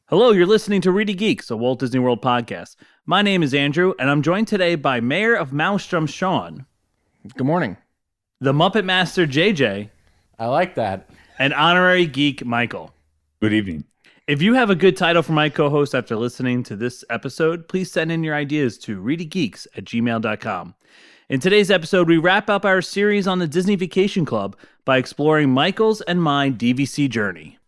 Hello, you're listening to ReedyGeeks, a Walt Disney World podcast. My name is Andrew, and I'm joined today by Mayor of Maelstrom, Sean. Good morning. The Muppet Master, JJ. I like that. And Honorary Geek Michael. Good evening. If you have a good title for my co-host after listening to this episode, please send in your ideas to readygeeks@gmail.com. In today's episode, we wrap up our series on the Disney Vacation Club by exploring Michael's and my DVC Journey.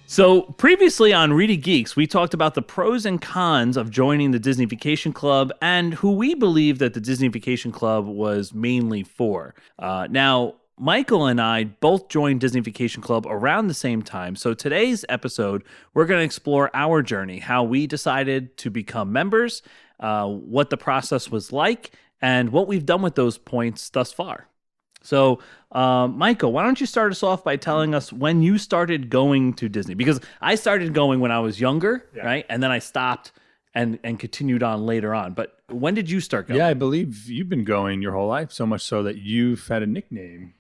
So previously on Reedy Geeks, we talked about the pros and cons of joining the Disney Vacation Club and who we believe that the Disney Vacation Club was mainly for. Now, Michael and I both joined Disney Vacation Club around the same time. So today's episode, we're going to explore our journey, how we decided to become members, what the process was like, and what we've done with those points thus far. So, Michael, why don't you start us off by telling us when you started going to Disney? Because I started going when I was younger, right? And then I stopped and continued on later on. But when did you start going? Yeah, I believe you've been going your whole life, so much so that you've had a nickname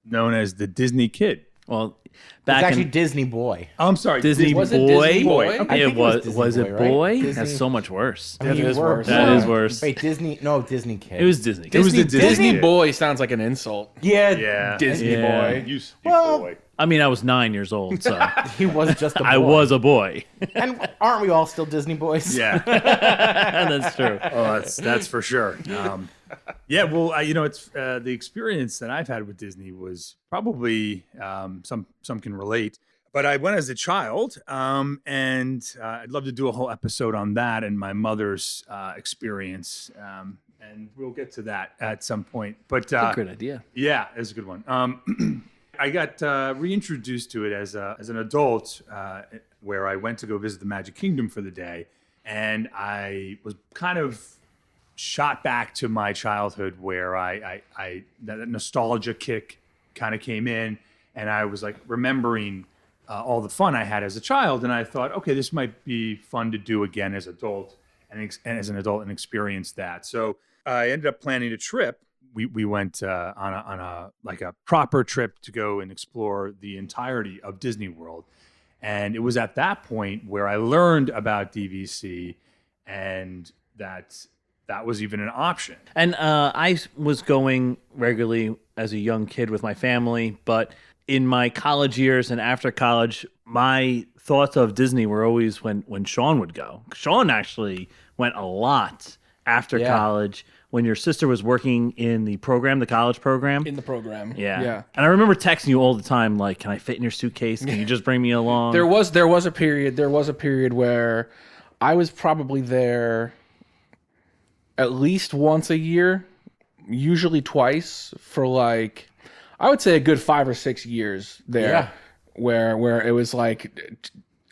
known as the Disney Kid. Well, It's actually Disney Boy. Oh, I'm sorry, Disney Was Boy. it Disney Boy? I think It was. Disney Was it Boy, Boy? right? That's Disney- so much worse. I mean, That is worse. That is worse. Wait, Disney? No, Disney Kid. It was Disney. It was the Disney Kid. Boy sounds like an insult. Yeah, Disney Yeah. Boy. You Well- boy. I mean, I was 9 years old, so he was just a boy. I was a boy. And aren't we all still Disney boys? Yeah. That's true. Oh, that's for sure. Yeah, well, it's the experience that I've had with Disney was probably some can relate. But I went as a child, and I'd love to do a whole episode on that and my mother's experience, and we'll get to that at some point. But That's a great idea. yeah, it's a good one. I got reintroduced to it as an adult, where I went to go visit the Magic Kingdom for the day, and I was kind of shot back to my childhood, where I that nostalgia kick kind of came in, and I was like remembering all the fun I had as a child, and I thought, okay, this might be fun to do again as adult, and as an adult and experience that. So I ended up planning a trip. We went on a proper trip to go and explore the entirety of Disney World. And it was at that point where I learned about DVC and that was even an option. And I was going regularly as a young kid with my family, but in my college years and after college, my thoughts of Disney were always when Sean would go. Sean actually went a lot after college when your sister was working in the program, the college program. In the program. Yeah. And I remember texting you all the time, like, can I fit in your suitcase? Can you just bring me along? There was a period where I was probably there at least once a year, usually twice, for like, I would say a good 5 or 6 years there. Yeah. Where it was like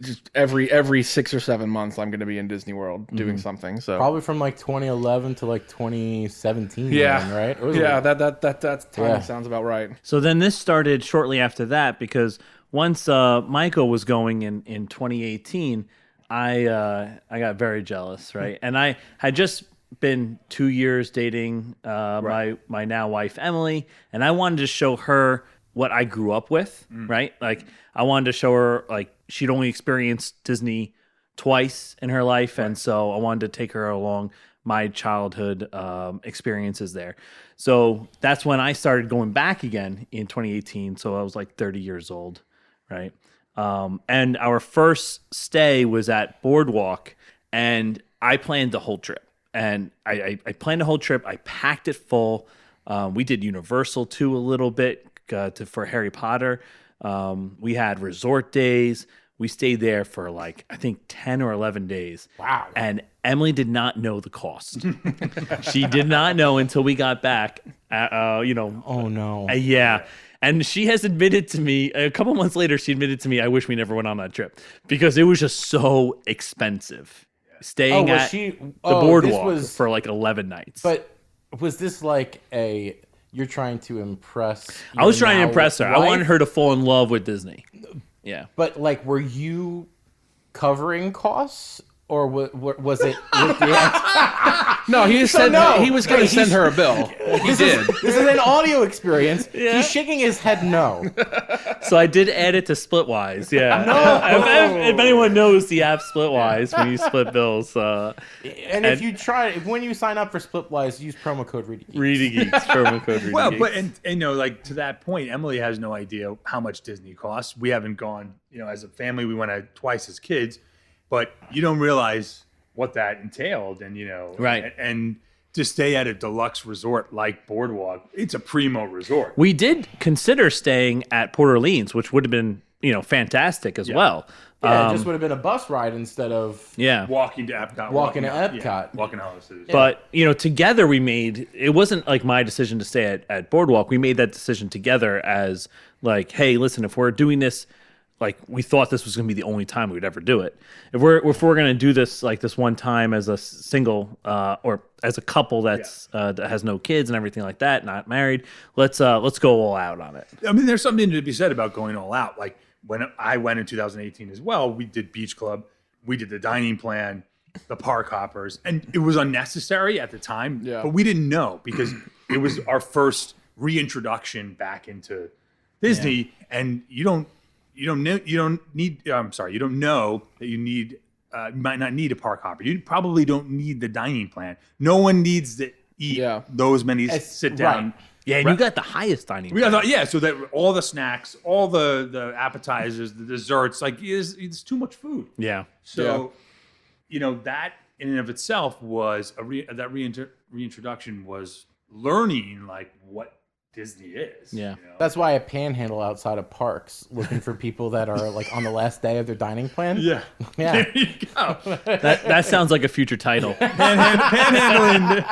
just every 6 or 7 months I'm going to be in Disney World doing something. So Probably from like 2011 to like 2017. yeah, then, right? It was yeah, like- that time Yeah. sounds about right. So then this started shortly after that, because once Michael was going in 2018, I got very jealous, right? And I had just been 2 years dating my now wife Emily, and I wanted to show her what I grew up with, right? Like I wanted to show her, like, she'd only experienced Disney twice in her life, and so I wanted to take her along my childhood experiences there. So that's when I started going back again in 2018. So I was like 30 years old, right? And our first stay was at Boardwalk, and I planned the whole trip. And I planned the whole trip. I packed it full. We did Universal too a little bit for Harry Potter. We had resort days. We stayed there for like, I think 10 or 11 days. Wow. And Emily did not know the cost. She did not know until we got back. Oh no. Yeah. And she has admitted to me, a couple months later, she admitted to me, I wish we never went on that trip because it was just so expensive. Staying was at she- the oh, Boardwalk this was- for like 11 nights. But was this like you're trying to impress? I was your trying to now impress her. I wife? wanted her to fall in love with Disney. Yeah. But like, were you covering costs Or was it with the No, he said no. he was going to send her a bill. He did. This is an audio experience. Yeah. He's shaking his head no. So I did add it to Splitwise. Yeah. No. If anyone knows the app Splitwise, when you split bills, And if you when you sign up for Splitwise, use promo code ReedyGeeks. ReedyGeeks, promo code ReedyGeeks. Well, but and you know, like to that point, Emily has no idea how much Disney costs. We haven't gone, you know, as a family, we went twice as kids, but you don't realize what that entailed, and you know, right, and to stay at a deluxe resort like Boardwalk, it's a primo resort. We did consider staying at Port Orleans, which would have been, you know, fantastic as well. Yeah, it just would have been a bus ride instead of walking to Epcot. Walking to Epcot. Yeah, walking out of the city. But, you know, together we made, it wasn't like my decision to stay at Boardwalk. We made that decision together as like, hey, listen, if we're doing this, like we thought this was going to be the only time we would ever do it. If we're going to do this like this one time as a single or as a couple that has no kids and everything like that, not married, let's go all out on it. I mean, there's something to be said about going all out. Like when I went in 2018 as well, we did Beach Club, we did the dining plan, the park hoppers, and it was unnecessary at the time, but we didn't know because it was our first reintroduction back into Disney, and you don't know that you need you might not need a park hopper. You probably don't need the dining plan. No one needs to eat those many sit down. Right. Yeah, and you got the highest dining plan. So that all the snacks, all the appetizers, the desserts, like it's too much food. Yeah. So, you know, that in and of itself was that reintroduction was learning like what Disney is. Yeah. You know? That's why I panhandle outside of parks looking for people that are like on the last day of their dining plan. Yeah. Yeah. There you go. That sounds like a future title. Panhandling.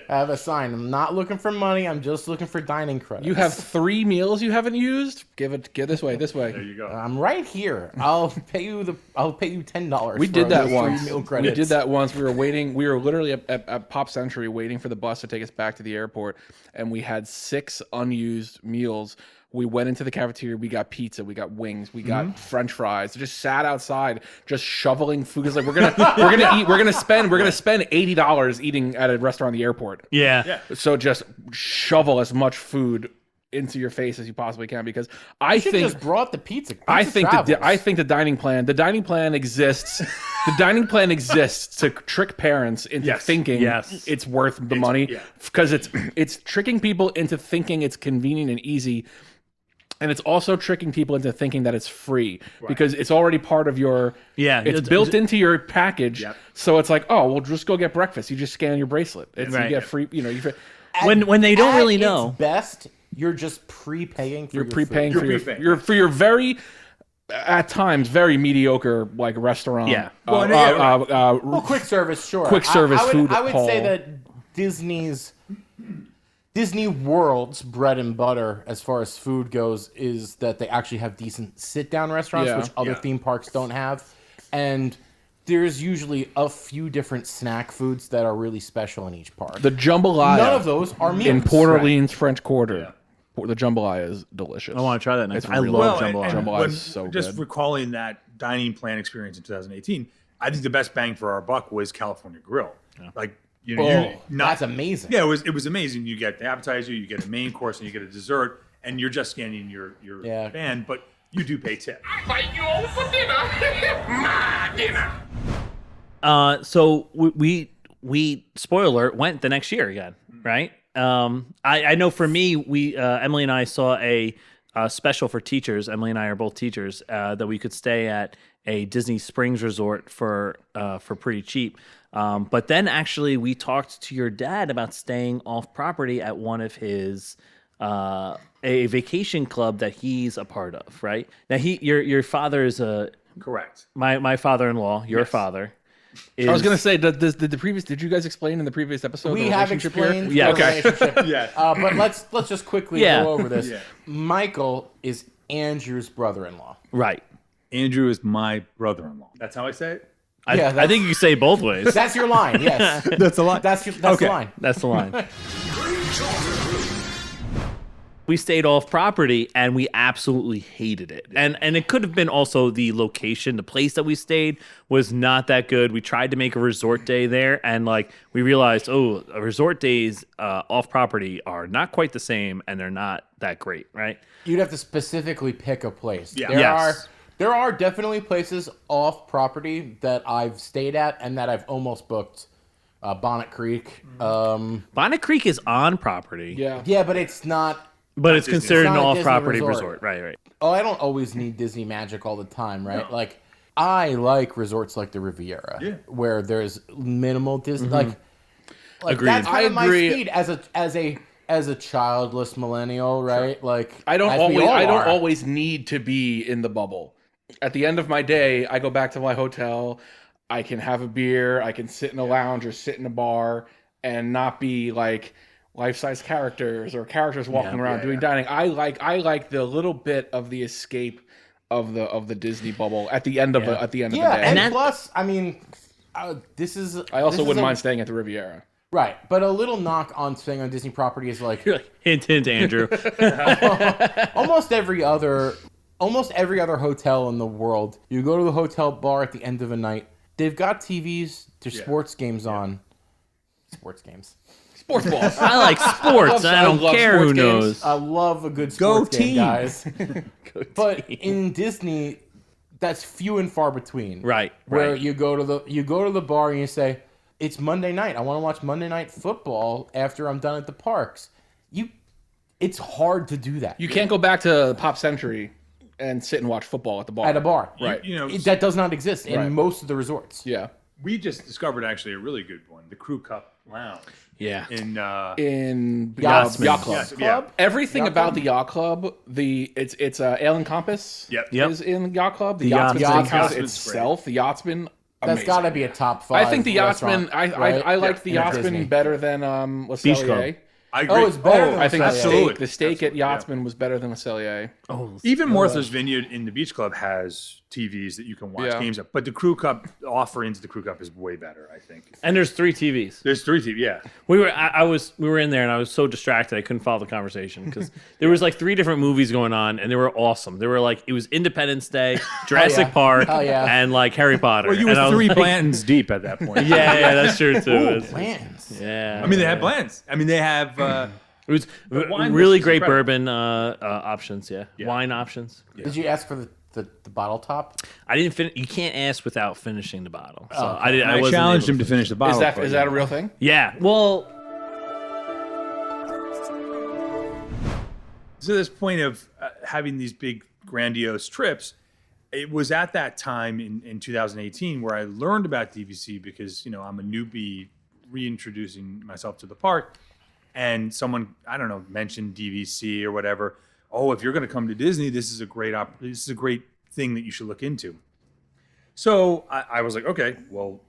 I have a sign. I'm not looking for money. I'm just looking for dining credits. You have 3 meals you haven't used? Give this way. There you go. I'm right here. I'll pay you $10. We did that for once. 3 meal We credits. did that once. We were waiting. We were literally at Pop Century waiting for the bus to take us back to the airport, and we had 6 unused meals. We went into the cafeteria. We got pizza. We got wings. We got French fries. Just sat outside, just shoveling food. Because like we're gonna eat. We're gonna spend $80 eating at a restaurant in the airport. Yeah. So just shovel as much food into your face as you possibly can, because I think just brought the pizza. I think travels. the dining plan exists. The dining plan exists to trick parents into thinking it's worth the money, because it's tricking people into thinking it's convenient and easy. And it's also tricking people into thinking that it's free because it's already part of your it's built into your package. So it's like, oh, well, just go get breakfast. You just scan your bracelet. You get free, you know, when they don't really know. Its best, you're just prepaying for your very at times very mediocre like restaurant. Yeah. Quick service, sure. Quick service food. I would say that Disney World's bread and butter, as far as food goes, is that they actually have decent sit-down restaurants, which other theme parks don't have. And there's usually a few different snack foods that are really special in each park. The jambalaya. None of those are meals. In Port Orleans French Quarter. The jambalaya is delicious. I want to try that next. I really love good. jambalaya. Jambalaya is so just good. recalling that dining plan experience in 2018, I think the best bang for our buck was California Grill. Like, you know, that's amazing. Yeah, it was amazing. You get the appetizer, you get a main course, and you get a dessert, and you're just scanning your band, but you do pay tip. Invite you over for dinner. My dinner. So we spoiler alert, went the next year again, right? I know for me, we Emily and I saw a special for teachers. Emily and I are both teachers, that we could stay at a Disney Springs resort for pretty cheap. But then actually we talked to your dad about staying off property at one of his a vacation club that he's a part of, right? Now your father is correct. My father-in-law, your father. I was gonna say, did you guys explain in the previous episode? We have explained the relationship. But let's just quickly go over this. Yeah. Michael is Andrew's brother-in-law. Right. Andrew is my brother-in-law. That's how I say it? I think you can say both ways. That's your line, yes. That's the line. That's the line. That's the line. We stayed off property and we absolutely hated it. And it could have been also the location. The place that we stayed was not that good. We tried to make a resort day there and like we realized, resort days off property are not quite the same and they're not that great, right? You'd have to specifically pick a place. Yeah. There are definitely places off property that I've stayed at and that I've almost booked. Bonnet Creek. Bonnet Creek is on property. Yeah, but it's not. But it's considered an It's not a Disney off-property resort. resort. Right. Oh, I don't always need Disney magic all the time, right? Like, I like resorts like the Riviera, where there's minimal Disney. Like Agreed. that's kind of my agree. speed as a childless millennial, right? Like, I don't as we all are. always need to be in the bubble. At the end of my day, I go back to my hotel. I can have a beer. I can sit in a lounge or sit in a bar and not be like life-size characters or characters walking around doing dining. I like the little bit of the escape of the Disney bubble at the end of the day. And plus, I mean, this is. I also this wouldn't is mind staying at the Riviera. Right, but a little knock on staying on Disney property is like Hint, Andrew. almost every other hotel in the world. You go to the hotel bar at the end of a night. They've got TVs. There's sports games on. Sports games. Sports balls. I like sports. I don't love care who sports games. knows. I love a good sports game, team. guys. But in Disney, that's few and far between. Right. Where you go to the bar and you say, "It's Monday night. I want to watch Monday Night Football after I'm done at the parks." It's hard to do that. You can't go back to Pop Century and sit and watch football at the bar. at a bar. Right. You know, That does not exist in Right. most of the resorts. Yeah. we just discovered actually a really good one, the Crew Cup Lounge Yeah. in In Yachtsman. Yacht Club. Yes, yeah. Everything Yacht about Club? the Yacht Club, it's Ale and Compass Yep. is in Yacht Club. The Yachtsman. Yachtsman Steakhouse Yachtsman's itself, the Yachtsman, That's amazing. got to be a top 5. I think the Yachtsman, restaurant, I right? like the In Yachtsman Disney. better than Beach Club. Le Cellier. I agree. Oh, it's better than I think Absolutely. the steak at Absolutely, yeah. Yachtsman was better than Le Cellier. Oh, Even Martha's Vineyard in the Beach Club has TVs that you can watch Yeah. games at. But the Crew Cup offer into the Crew Cup is way better, I think. and there's 3 TVs. There's 3 TVs, yeah. We were in there and I was so distracted I couldn't follow the conversation because there was like 3 different movies going on and they were awesome. They were like it was Independence Day, Jurassic Park, Hell yeah. and like Harry Potter. Well, you And I were was 3 like, Blantons deep at that point. Yeah, that's true too. Ooh, It's- plans. yeah, I mean, they have blends. I mean, they have... it was wine really was great incredible. bourbon options. Yeah, wine options. Did you ask for the bottle top? I didn't finish. You can't ask without finishing the bottle. So okay. I did. I I wasn't challenged able him to finish the bottle. Is that a real thing? Yeah. Well, To this point of having these big grandiose trips, it was at that time in 2018 where I learned about DVC because, you know, I'm a newbie reintroducing myself to the park, and someone, I don't know, mentioned DVC or whatever. Oh, if you're going to come to Disney, this is a great thing that you should look into. So I was like, okay, well,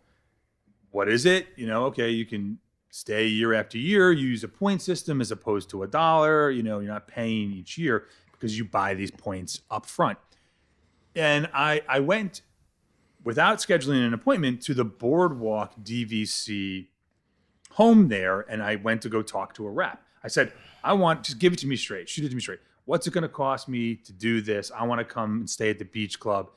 what is it? You know, okay, you can stay year after year, you use a point system as opposed to $1. You know, you're not paying each year because you buy these points up front. And I went without scheduling an appointment to the Boardwalk DVC home there, and I went to go talk to a rep. I said, just give it to me straight, shoot it to me straight. What's it going to cost me to do this? I want to come and stay at the beach club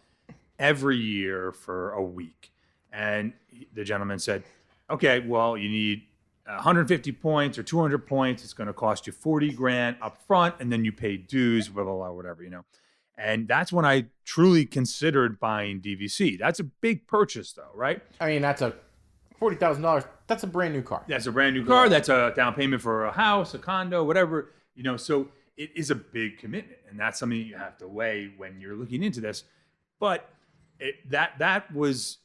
every year for a week. And the gentleman said, okay, well, you need 150 points or 200 points. It's going to cost you 40 grand up front, and then you pay dues, blah, blah, blah, whatever, you know. And that's when I truly considered buying DVC. That's a big purchase, though, right? I mean, that's a $40,000. That's a brand new car. That's a brand new car. That's a down payment for a house, a condo, whatever, you know. So it is a big commitment, and that's something you have to weigh when you're looking into this. But that was,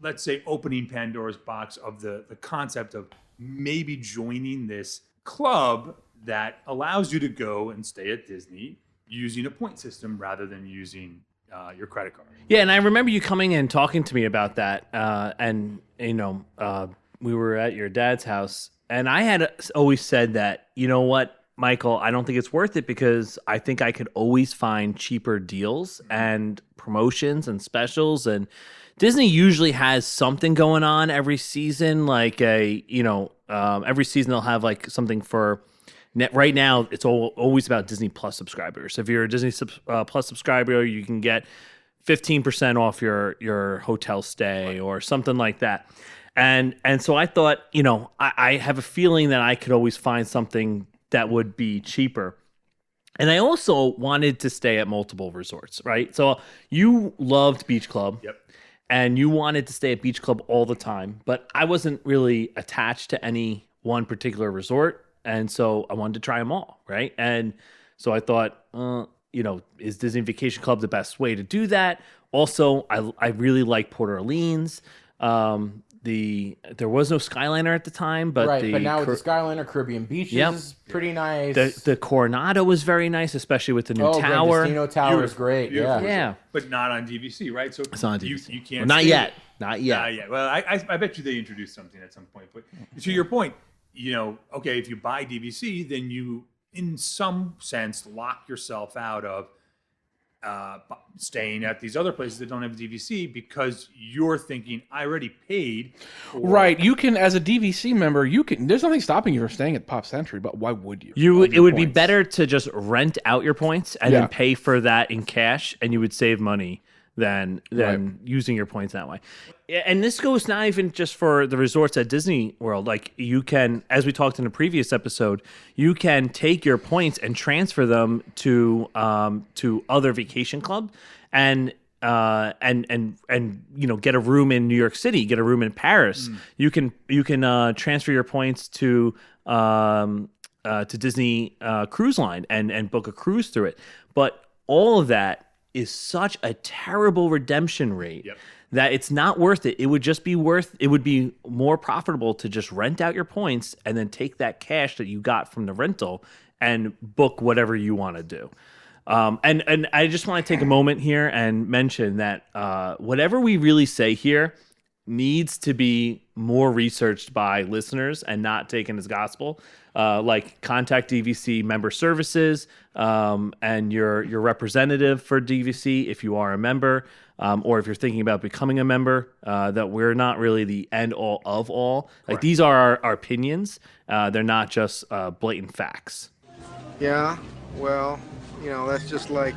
let's say, opening Pandora's box of the concept of maybe joining this club that allows you to go and stay at Disney using a point system rather than using your credit card. yeah, and I remember you coming and talking to me about that, and you know, we were at your dad's house, and I had always said that, you know what, Michael, I don't think it's worth it because I think I could always find cheaper deals and promotions and specials, and Disney usually has something going on every season, like every season they'll have like something for Right now, it's always about Disney Plus subscribers. If you're a Disney Plus subscriber, you can get 15% off your hotel stay or something like that. And so I thought, I have a feeling that I could always find something that would be cheaper. And I also wanted to stay at multiple resorts, right? So you loved Beach Club. Yep. And you wanted to stay at Beach Club all the time, but I wasn't really attached to any one particular resort. And so I wanted to try them all, right? And so I thought, is Disney Vacation Club the best way to do that? Also, I really like Port Orleans. There was no Skyliner at the time, but but now with the Skyliner, Caribbean Beaches, pretty nice. The Coronado was very nice, especially with the new tower. Grandestino Tower is great. Beautiful. Yeah. But not on DVC, right? So it's not on DVC. You can't. Well, not yet. Not yet. Not yet. Well, I bet you they introduced something at some point. But to your point, okay, if you buy DVC, then you, in some sense, lock yourself out of staying at these other places that don't have DVC because you're thinking, I already paid. Right. You can, as a DVC member, there's nothing stopping you from staying at Pop Century, but why would you? It would be better to just rent out your points and then pay for that in cash, and you would save money than using your points that way. And this goes not even just for the resorts at Disney World. Like, you can, as we talked in a previous episode, you can take your points and transfer them to other vacation club and get a room in New York City, get a room in Paris. You can transfer your points to Disney Cruise Line and book a cruise through it. But all of that is such a terrible redemption rate that it's not worth it. It would be more profitable to just rent out your points and then take that cash that you got from the rental and book whatever you want to do. And I just want to take a moment here and mention that whatever we really say here needs to be more researched by listeners and not taken as gospel. Like, contact DVC member services and your representative for DVC if you are a member, or if you're thinking about becoming a member. That we're not really the end all of all. Like, these are our opinions. They're not just blatant facts. Yeah, well, that's just like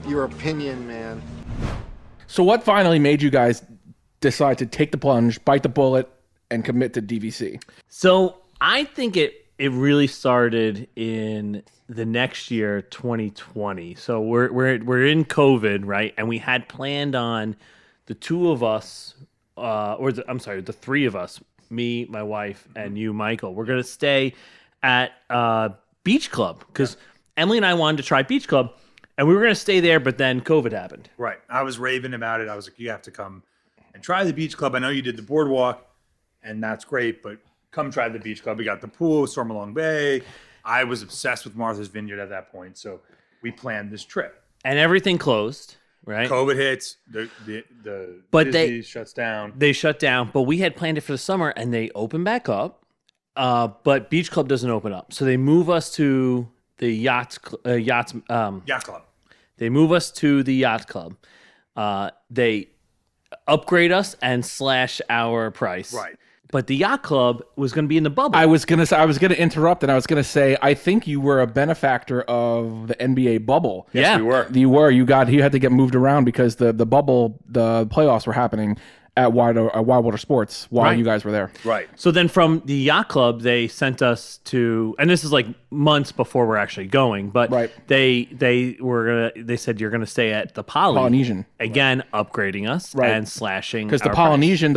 your opinion, man. So what finally made you guys decide to take the plunge, bite the bullet, and commit to DVC? So I think it really started in the next year, 2020. So we're in COVID, right? And we had planned on the two of us, the three of us, me, my wife, and you, Michael. We're gonna stay at Beach Club because Emily and I wanted to try Beach Club, and we were gonna stay there, but then COVID happened. Right. I was raving about it. I was like, you have to come and try the Beach Club. I know you did the boardwalk, and that's great, but come try the Beach Club. We got the pool, Stormalong Bay. I was obsessed with Martha's Vineyard at that point, so we planned this trip. And everything closed, right? COVID hits, the Disney shuts down. They shut down, but we had planned it for the summer, and they open back up. But Beach Club doesn't open up, so they move us to the yacht club. They move us to the yacht club. They upgrade us and slash our price. Right. But the yacht club was going to be in the bubble. I was going to interrupt, and I was going to say, I think you were a benefactor of the NBA bubble. Yes, we were. You were. You had to get moved around because the bubble, the playoffs were happening at Wildwater Sports while you guys were there. Right. So then from the yacht club, they sent us to, and this is like months before we're actually going, but they said you're gonna stay at the Polynesian again, upgrading us and slashing because the Polynesian,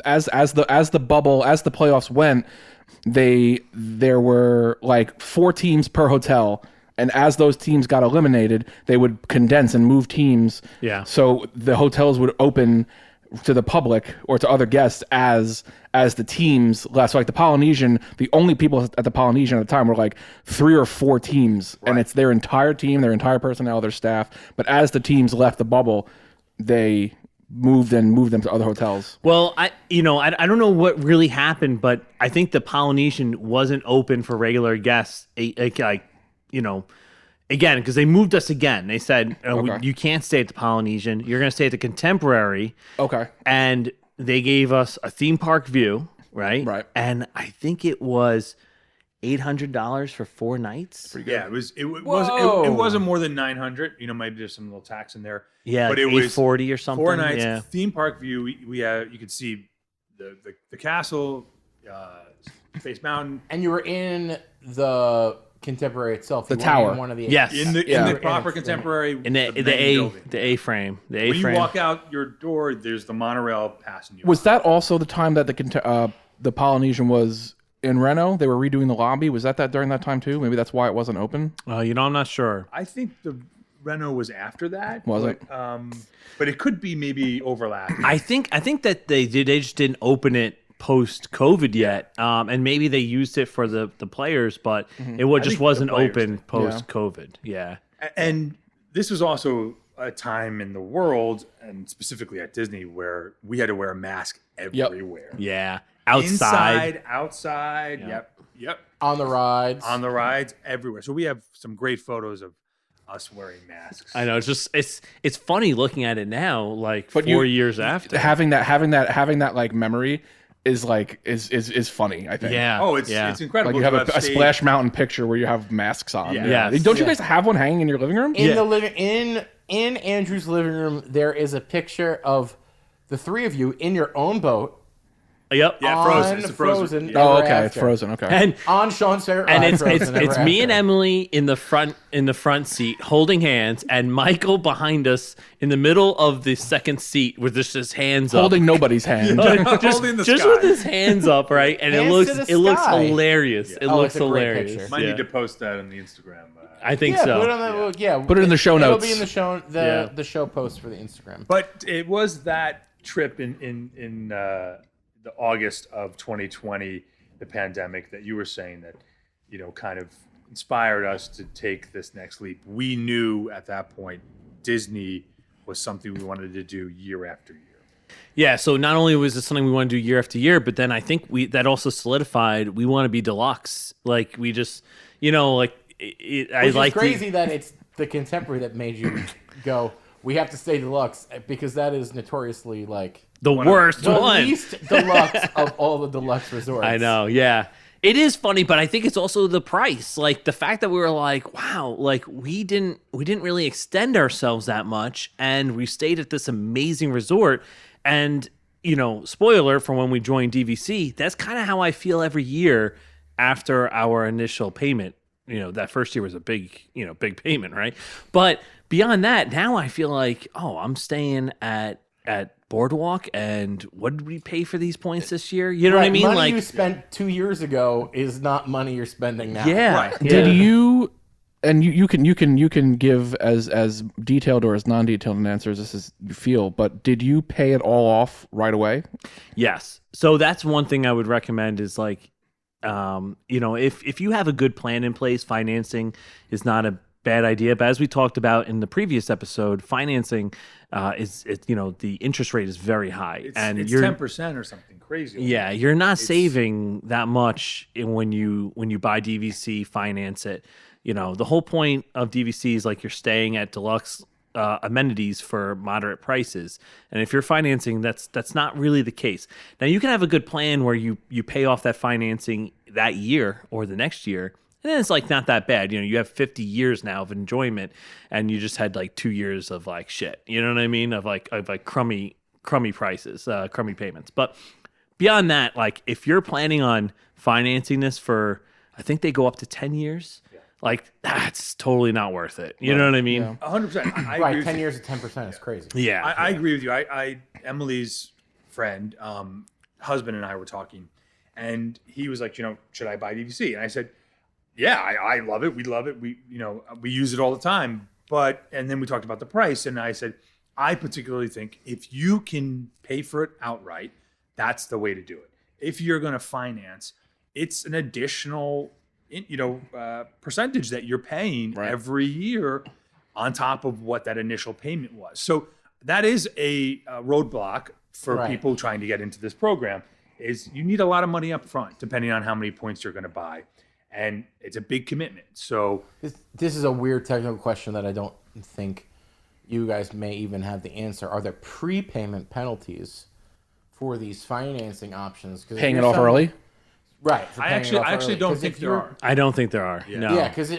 as the playoffs went, there were like 4 teams per hotel. And as those teams got eliminated, they would condense and move teams. Yeah. So the hotels would open to the public or to other guests as the teams left. So like the Polynesian, the only people at the Polynesian at the time were like 3 or 4 teams, and it's their entire team, their entire personnel, their staff. But as the teams left the bubble, they moved them to other hotels. Well, I don't know what really happened, but I think the Polynesian wasn't open for regular guests. Again, because they moved us again. They said, you can't stay at the Polynesian. You're going to stay at the Contemporary. Okay. And they gave us a theme park view, right? Right. And I think it was $800 for 4 nights. Yeah, it wasn't more than 900. Maybe there's some little tax in there. Yeah, but like it was 840 or something. 4 nights. Yeah. Theme park view. You could see the castle, Space Mountain, And you were in the Contemporary itself. The You weren't tower. in one of the Yes. in the proper Contemporary, In the main building. A-frame. The When A-frame. you walk out your door, there's the monorail passing you. Was that also the time that the Polynesian was in Reno? They were redoing the lobby. Was that during that time too? Maybe that's why it wasn't open. I'm not sure. I think the Reno was after that. Was it? But it could be maybe overlapping. I think that they just didn't open it post-COVID yet, and maybe they used it for the players, but it just think wasn't the players open did. post-COVID. Yeah. And this was also a time in the world, and specifically at Disney, where we had to wear a mask everywhere. Yeah. Inside, outside. Yep. On the rides. On the rides, everywhere. So we have some great photos of us wearing masks. I know. It's funny looking at it now, like But 4 years after. Having that like memory is funny. I think. Yeah. Oh, it's incredible. Like you have to a stayed- Splash Mountain picture where you have masks on. Yeah. Yes. Don't you guys have one hanging in your living room? In the living in Andrew's living room, there is a picture of the three of you in your own boat. Yep. Yeah, Frozen. On It's a Frozen. Frozen. Oh, Ever okay. After. It's Frozen. Okay. And On Sean's favorite and ride, it's Frozen, it's Ever me and After. Emily in the front seat holding hands, and Michael behind us in the middle of the second seat with just his hands up. Holding nobody's hand. Holding the just sky. with his hands up, right? And Hands it to the looks sky. hilarious. It Oh, looks it's a great hilarious. picture. Might Yeah. need to post that on the Instagram. I think Yeah, so. put it on the Put it in the show notes. It'll be in the show post for the Instagram. But it was that trip in the August of 2020, the pandemic, that you were saying that, kind of inspired us to take this next leap. We knew at that point Disney was something we wanted to do year after year. Yeah, so not only was this something we want to do year after year, but then I think that also solidified we want to be deluxe. Like we just, like I Which like is crazy that it's the Contemporary that made you go, we have to stay deluxe, because that is notoriously like the worst the one. least deluxe of all the deluxe resorts. I know, yeah. It is funny, but I think it's also the price. Like the fact that we were like, wow, like we didn't really extend ourselves that much, and we stayed at this amazing resort. And, spoiler for when we joined DVC, that's kind of how I feel every year after our initial payment. That first year was a big payment, right? But beyond that, now I feel like, I'm staying at Boardwalk, and what did we pay for these points this year? You know what I mean? Money Like you spent 2 years ago is not money you're spending now. yeah. Right. yeah. Did you? And you can give as detailed or as non-detailed an answer as this is you feel, but did you pay it all off right away? Yes. So that's one thing I would recommend is like, if you have a good plan in place, financing is not a bad idea. But as we talked about in the previous episode, financing is the interest rate is very high, It's you're 10% or something crazy. yeah, you're not saving that much when you buy DVC, finance it. The whole point of DVC is like you're staying at deluxe amenities for moderate prices, and if you're financing, that's not really the case. Now you can have a good plan where you pay off that financing that year or the next year, and then it's like not that bad. You have 50 years now of enjoyment, and you just had like 2 years of like shit. You know what I mean? Of like crummy prices, crummy payments. But beyond that, like if you're planning on financing this for, I think they go up to 10 years. Like that's totally not worth it. You know what I mean? 100%. I agree Right, with 10 you. years at 10% is crazy. Yeah. I agree with you. Emily's friend, husband and I were talking, and he was like, should I buy DVC? And I said, yeah, I love it. We love it. We use it all the time. And then we talked about the price, and I said, I particularly think if you can pay for it outright, that's the way to do it. If you're going to finance, it's an additional percentage that you're paying every year on top of what that initial payment was. So that is a roadblock for people trying to get into this program, is you need a lot of money up front, depending on how many points you're going to buy. And it's a big commitment. So This is a weird technical question that I don't think you guys may even have the answer. Are there prepayment penalties for these financing options? 'Cause if Paying it you're off selling- early? Right. for I paying it off actually early. don't 'Cause think if there you're- are. I don't think there are. No. Yeah, because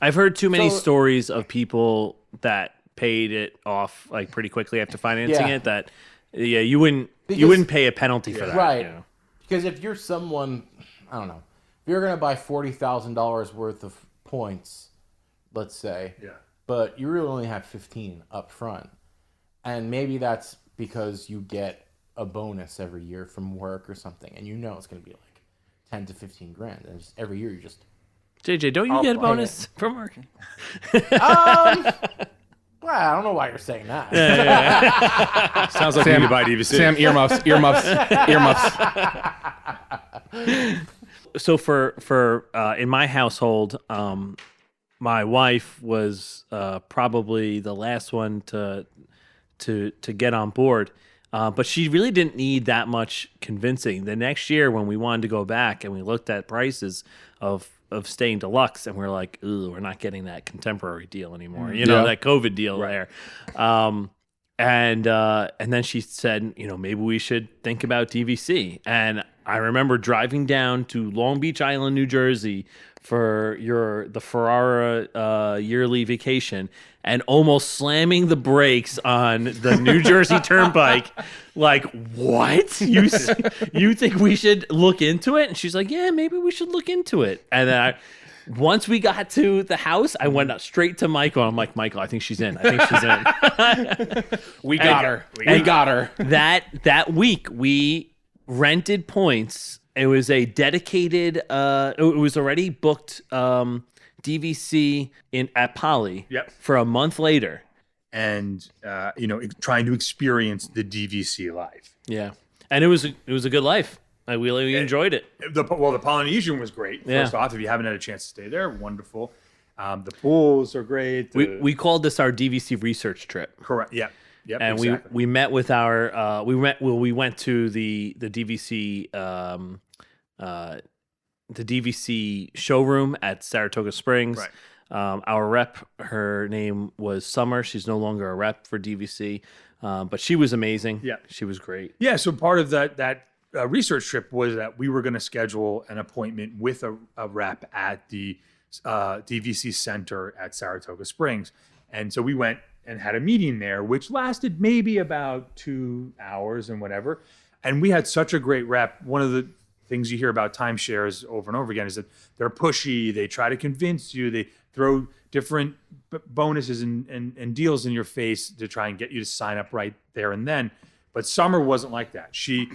I've heard too many So- stories of people that paid it off like pretty quickly after financing Yeah. it. That you wouldn't Because- pay a penalty for that. right. You know? Because if you're someone, I don't know, if you're going to buy $40,000 worth of points, let's say, Yeah. but you really only have 15 up front, and maybe that's because you get a bonus every year from work or something, and you know it's going to be like 10 to 15 grand, and just every year you just JJ, don't you get a bonus from working? well, I don't know why you're saying that. Sounds like you need to buy DVC. Sam, earmuffs. So for in my household, my wife was probably the last one to get on board, but she really didn't need that much convincing. The next year, when we wanted to go back and we looked at prices of staying deluxe, and we're like, ooh, we're not getting that contemporary deal anymore. You know, Yeah. that COVID deal there. And then she said, maybe we should think about DVC. And I remember driving down to Long Beach Island, New Jersey for the Ferrara yearly vacation and almost slamming the brakes on the New Jersey Turnpike. Like, what? You think we should look into it? And she's like, yeah, maybe we should look into it. And then once we got to the house, I went straight to Michael. I'm like, Michael, I think she's in. We got her. We got her. That week, we rented points. It was a dedicated. It was already booked DVC at Poly. Yep. For a month later. And trying to experience the DVC live. Yeah, and it was a good life. I really enjoyed it. The Polynesian was great. First off, if you haven't had a chance to stay there, wonderful. The pools are great. We called this our DVC research trip. Correct. Yeah. Yep, And exactly. we met with our we went to the DVC the DVC showroom at Saratoga Springs. Right. Our rep, her name was Summer. She's no longer a rep for DVC, but she was amazing. Yeah. She was great. Yeah, so part of that research trip was that we were going to schedule an appointment with a rep at the DVC Center at Saratoga Springs. And so we went and had a meeting there, which lasted maybe about 2 hours and whatever. And we had such a great rep. One of the things you hear about timeshares over and over again is that they're pushy. They try to convince you. They throw different bonuses and deals in your face to try and get you to sign up right there and then. But Summer wasn't like that. She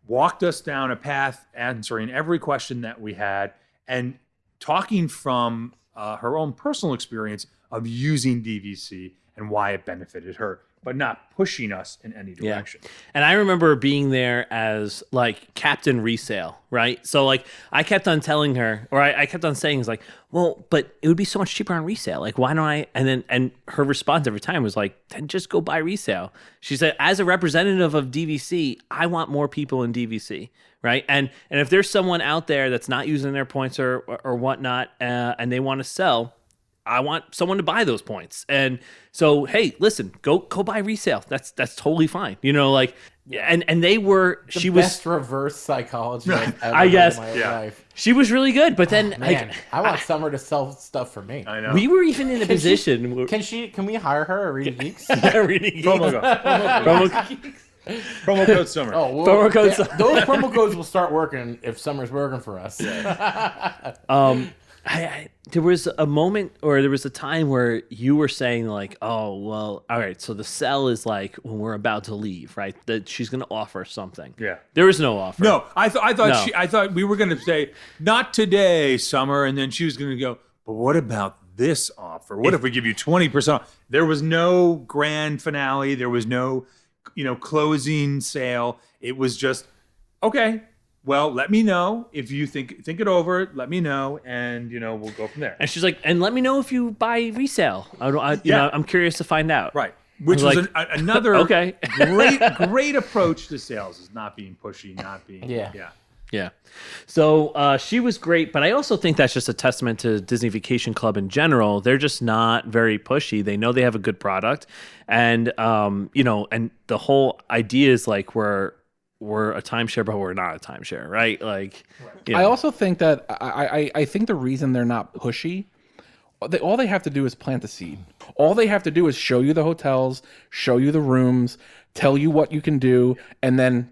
walked us down a path answering every question that we had and talking from her own personal experience of using DVC and why it benefited her, but not pushing us in any direction. Yeah. And I remember being there as like Captain Resale, right? So like I kept on telling her, or I kept on saying, it's like, well, but it would be so much cheaper on resale. Like, why don't I? And her response every time was like, then just go buy resale. She said, as a representative of DVC, I want more people in DVC, right? And if there's someone out there that's not using their points or whatnot, and they want to sell, I want someone to buy those points. And so, hey, listen, go buy resale. That's totally fine. Like, and they were, she was best reverse psychology I've ever I guess. heard in my life. She was really good, but then Man, I want Summer to sell stuff for me. I know. we were even in a position where Can we hire her at ReedyGeeks? Promo code Summer. Oh, well, Promo code those promo codes will start working if Summer's working for us. there was a moment, or there was a time where you were saying like, oh, well, all right, so the sell is like when we're about to leave, right? That she's going to offer something. Yeah. There was no offer. No, I thought No. I thought we were going to say not today, Summer, and then she was going to go. But what about this offer? What if we give you 20%? There was no grand finale. There was no, closing sale. It was just okay. Well, let me know if you think it over. Let me know, and we'll go from there. And she's like, and let me know if you buy resale. I'm curious to find out. Right. Which was like, another okay. great approach to sales is not being pushy, not being Yeah. So she was great, but I also think that's just a testament to Disney Vacation Club in general. They're just not very pushy. They know they have a good product, and and the whole idea is like we're we're a timeshare, but we're not a timeshare, right? Like, I also think that I think the reason they're not pushy, all they have to do is plant the seed. All they have to do is show you the hotels, show you the rooms, tell you what you can do, and then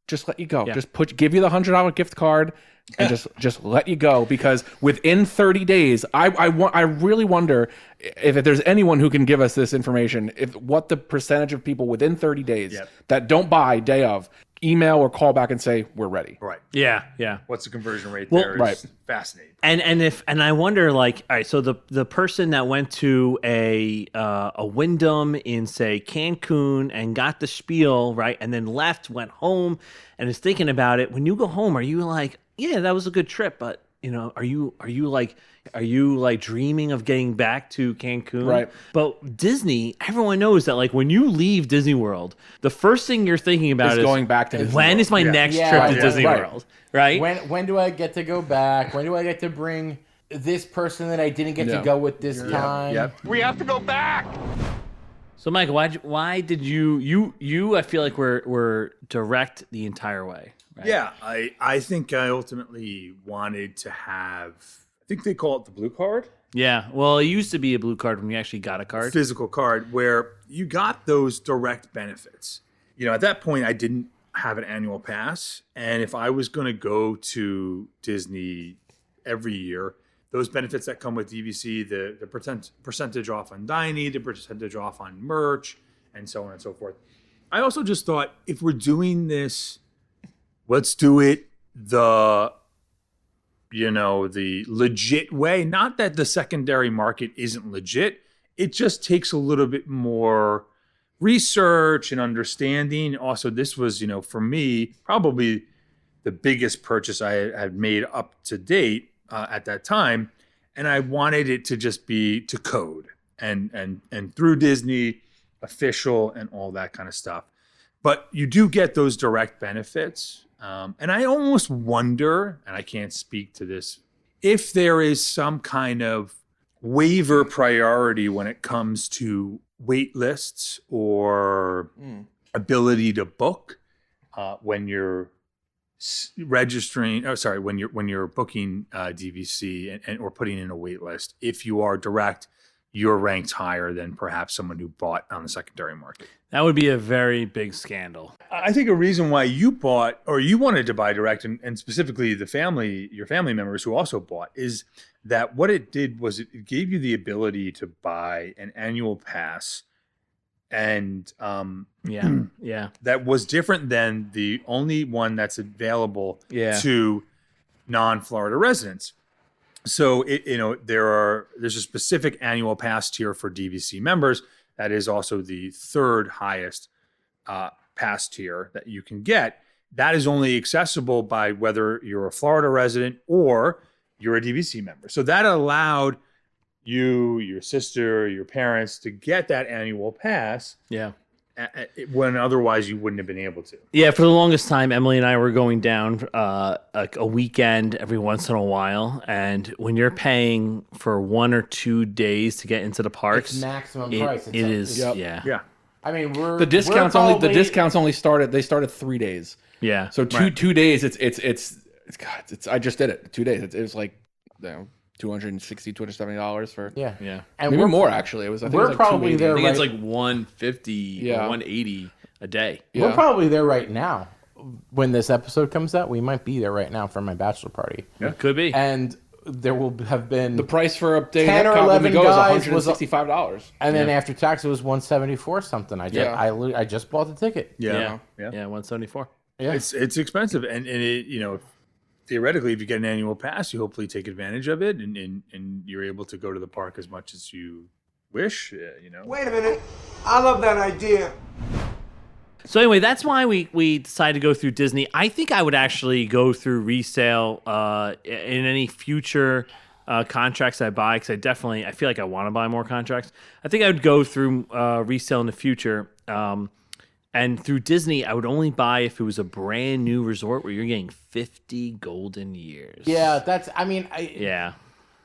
just let you go. Yeah. Just give you the $100 gift card and just let you go, because within 30 days, I really wonder if there's anyone who can give us this information, what the percentage of people within 30 days that don't buy day of email or call back and say we're ready. Right. yeah. What's the conversion rate there? Is fascinating. And I wonder, like, all right, so the person that went to a Wyndham in, say, Cancun and got the spiel, right, and then left, went home, and is thinking about it. When you go home, are you like, yeah, that was a good trip, but are you dreaming of getting back to Cancun? Right. But Disney, everyone knows that, like, when you leave Disney World, the first thing you're thinking about is going back to Disney when World. is my next trip to Disney World? Right. When do I get to go back? When do I get to bring this person that I didn't get to go with this time? Yep. We have to go back. So, Michael, why did you? I feel like were direct the entire way. Right? Yeah, I think I ultimately wanted to have, I think they call it the blue card. Yeah. Well, it used to be a blue card when you actually got a card. Physical card where you got those direct benefits. At that point, I didn't have an annual pass. And if I was going to go to Disney every year, those benefits that come with DVC, the percentage off on dining, the percentage off on merch, and so on and so forth. I also just thought, if we're doing this, let's do it the legit way. Not that the secondary market isn't legit. It just takes a little bit more research and understanding. Also, this was, for me, probably the biggest purchase I had made up to date at that time. And I wanted it to just be to code and through Disney, official, and all that kind of stuff. But you do get those direct benefits. And I almost wonder, and I can't speak to this, if there is some kind of waiver priority when it comes to wait lists or ability to book when you're registering. Oh, sorry, when you're booking DVC and or putting in a wait list. If you are direct, you're ranked higher than perhaps someone who bought on the secondary market. That would be a very big scandal. I think a reason why you bought or you wanted to buy direct, and specifically your family members who also bought, is that what it did was it gave you the ability to buy an annual pass, and that was different than the only one that's available to non-Florida residents. So there's a specific annual pass tier for DVC members. That is also the third highest pass tier that you can get. That is only accessible by whether you're a Florida resident or you're a DVC member. So that allowed you, your sister, your parents to get that annual pass. Yeah. When otherwise you wouldn't have been able to. Yeah, for the longest time, Emily and I were going down like a weekend every once in a while, and when you're paying for 1 or 2 days to get into the parks, it's maximum price. It is. Yeah. I mean, the discounts only started. They started 3 days. Yeah. So two days. It's I just did it 2 days. It was like $260, $270 for Yeah. And maybe more actually. I think it was like probably there. I think it's like $150 or $180 a day. Yeah. We're probably there right now. When this episode comes out, we might be there right now for my bachelor party. Yeah. Could be. And there will have been the price for a day 10 or 11 guys was $165, and then after tax it was $174 something. I just bought the ticket. Yeah, $174. Yeah, it's expensive, and it theoretically, if you get an annual pass, you hopefully take advantage of it, and you're able to go to the park as much as you wish. Wait a minute. I love that idea. So anyway, that's why we decided to go through Disney. I think I would actually go through resale in any future contracts I buy, because I feel like I want to buy more contracts. I think I would go through resale in the future. And through Disney, I would only buy if it was a brand new resort where you're getting 50 golden years. Yeah,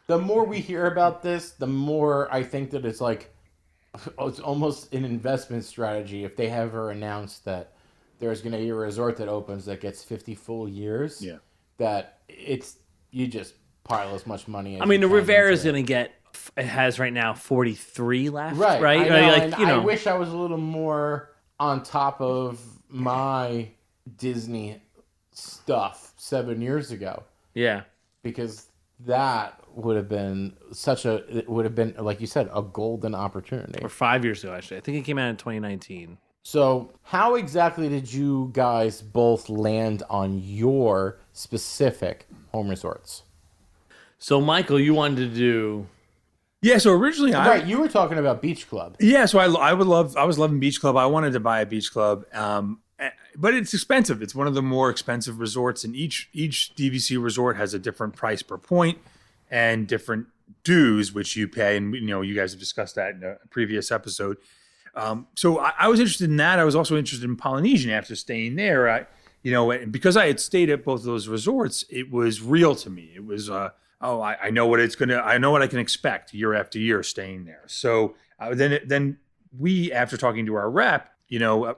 the more we hear about this, the more I think that it's like, it's almost an investment strategy if they ever announce that there's going to be a resort that opens that gets 50 full years. Yeah. That you just pile as much money as I mean, the you can Rivera is into going to get. It has right now 43 left. Right. Right. I know, I wish I was a little more on top of my Disney stuff 7 years ago. Yeah. Because that would have been like you said, a golden opportunity. Or 5 years ago, actually. I think it came out in 2019. So how exactly did you guys both land on your specific home resorts? So, Michael, you wanted to do... Yeah, so originally you were talking about Beach Club. Yeah, so I was loving Beach Club. I wanted to buy a Beach Club, but it's expensive. It's one of the more expensive resorts, and each DVC resort has a different price per point and different dues which you pay. And you guys have discussed that in a previous episode. So I was interested in that. I was also interested in Polynesian after staying there. Because I had stayed at both of those resorts, it was real to me. It was I know what I know what I can expect year after year staying there. So then we, after talking to our rep,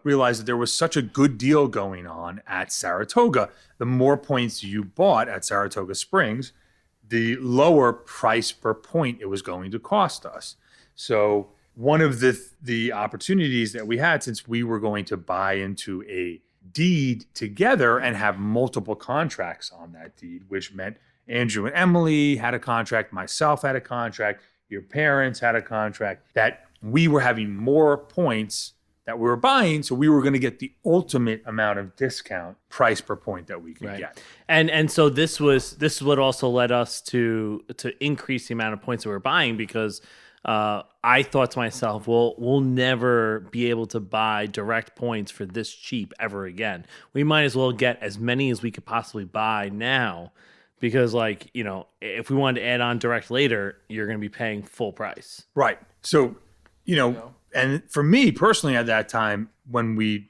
realized that there was such a good deal going on at Saratoga. The more points you bought at Saratoga Springs, the lower price per point it was going to cost us. So one of the opportunities that we had, since we were going to buy into a deed together and have multiple contracts on that deed, which meant Andrew and Emily had a contract, myself had a contract, your parents had a contract, that we were having more points that we were buying, so we were going to get the ultimate amount of discount price per point that we could get. And so this is what also led us to increase the amount of points that we're buying, because I thought to myself, well, we'll never be able to buy direct points for this cheap ever again. We might as well get as many as we could possibly buy now, because if we wanted to add on direct later, you're going to be paying full price. Right. So, and for me personally at that time, when we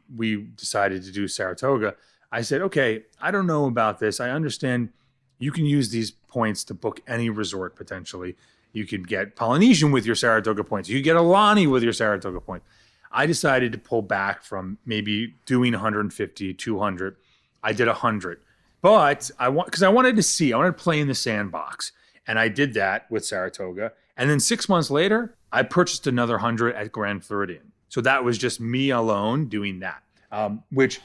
decided to do Saratoga, I said, okay, I don't know about this. I understand you can use these points to book any resort potentially. You could get Polynesian with your Saratoga points. You could get Alani with your Saratoga points. I decided to pull back from maybe doing 150, 200. I did 100. But I wanted to play in the sandbox. And I did that with Saratoga. And then 6 months later, I purchased another 100 at Grand Floridian. So that was just me alone doing that, which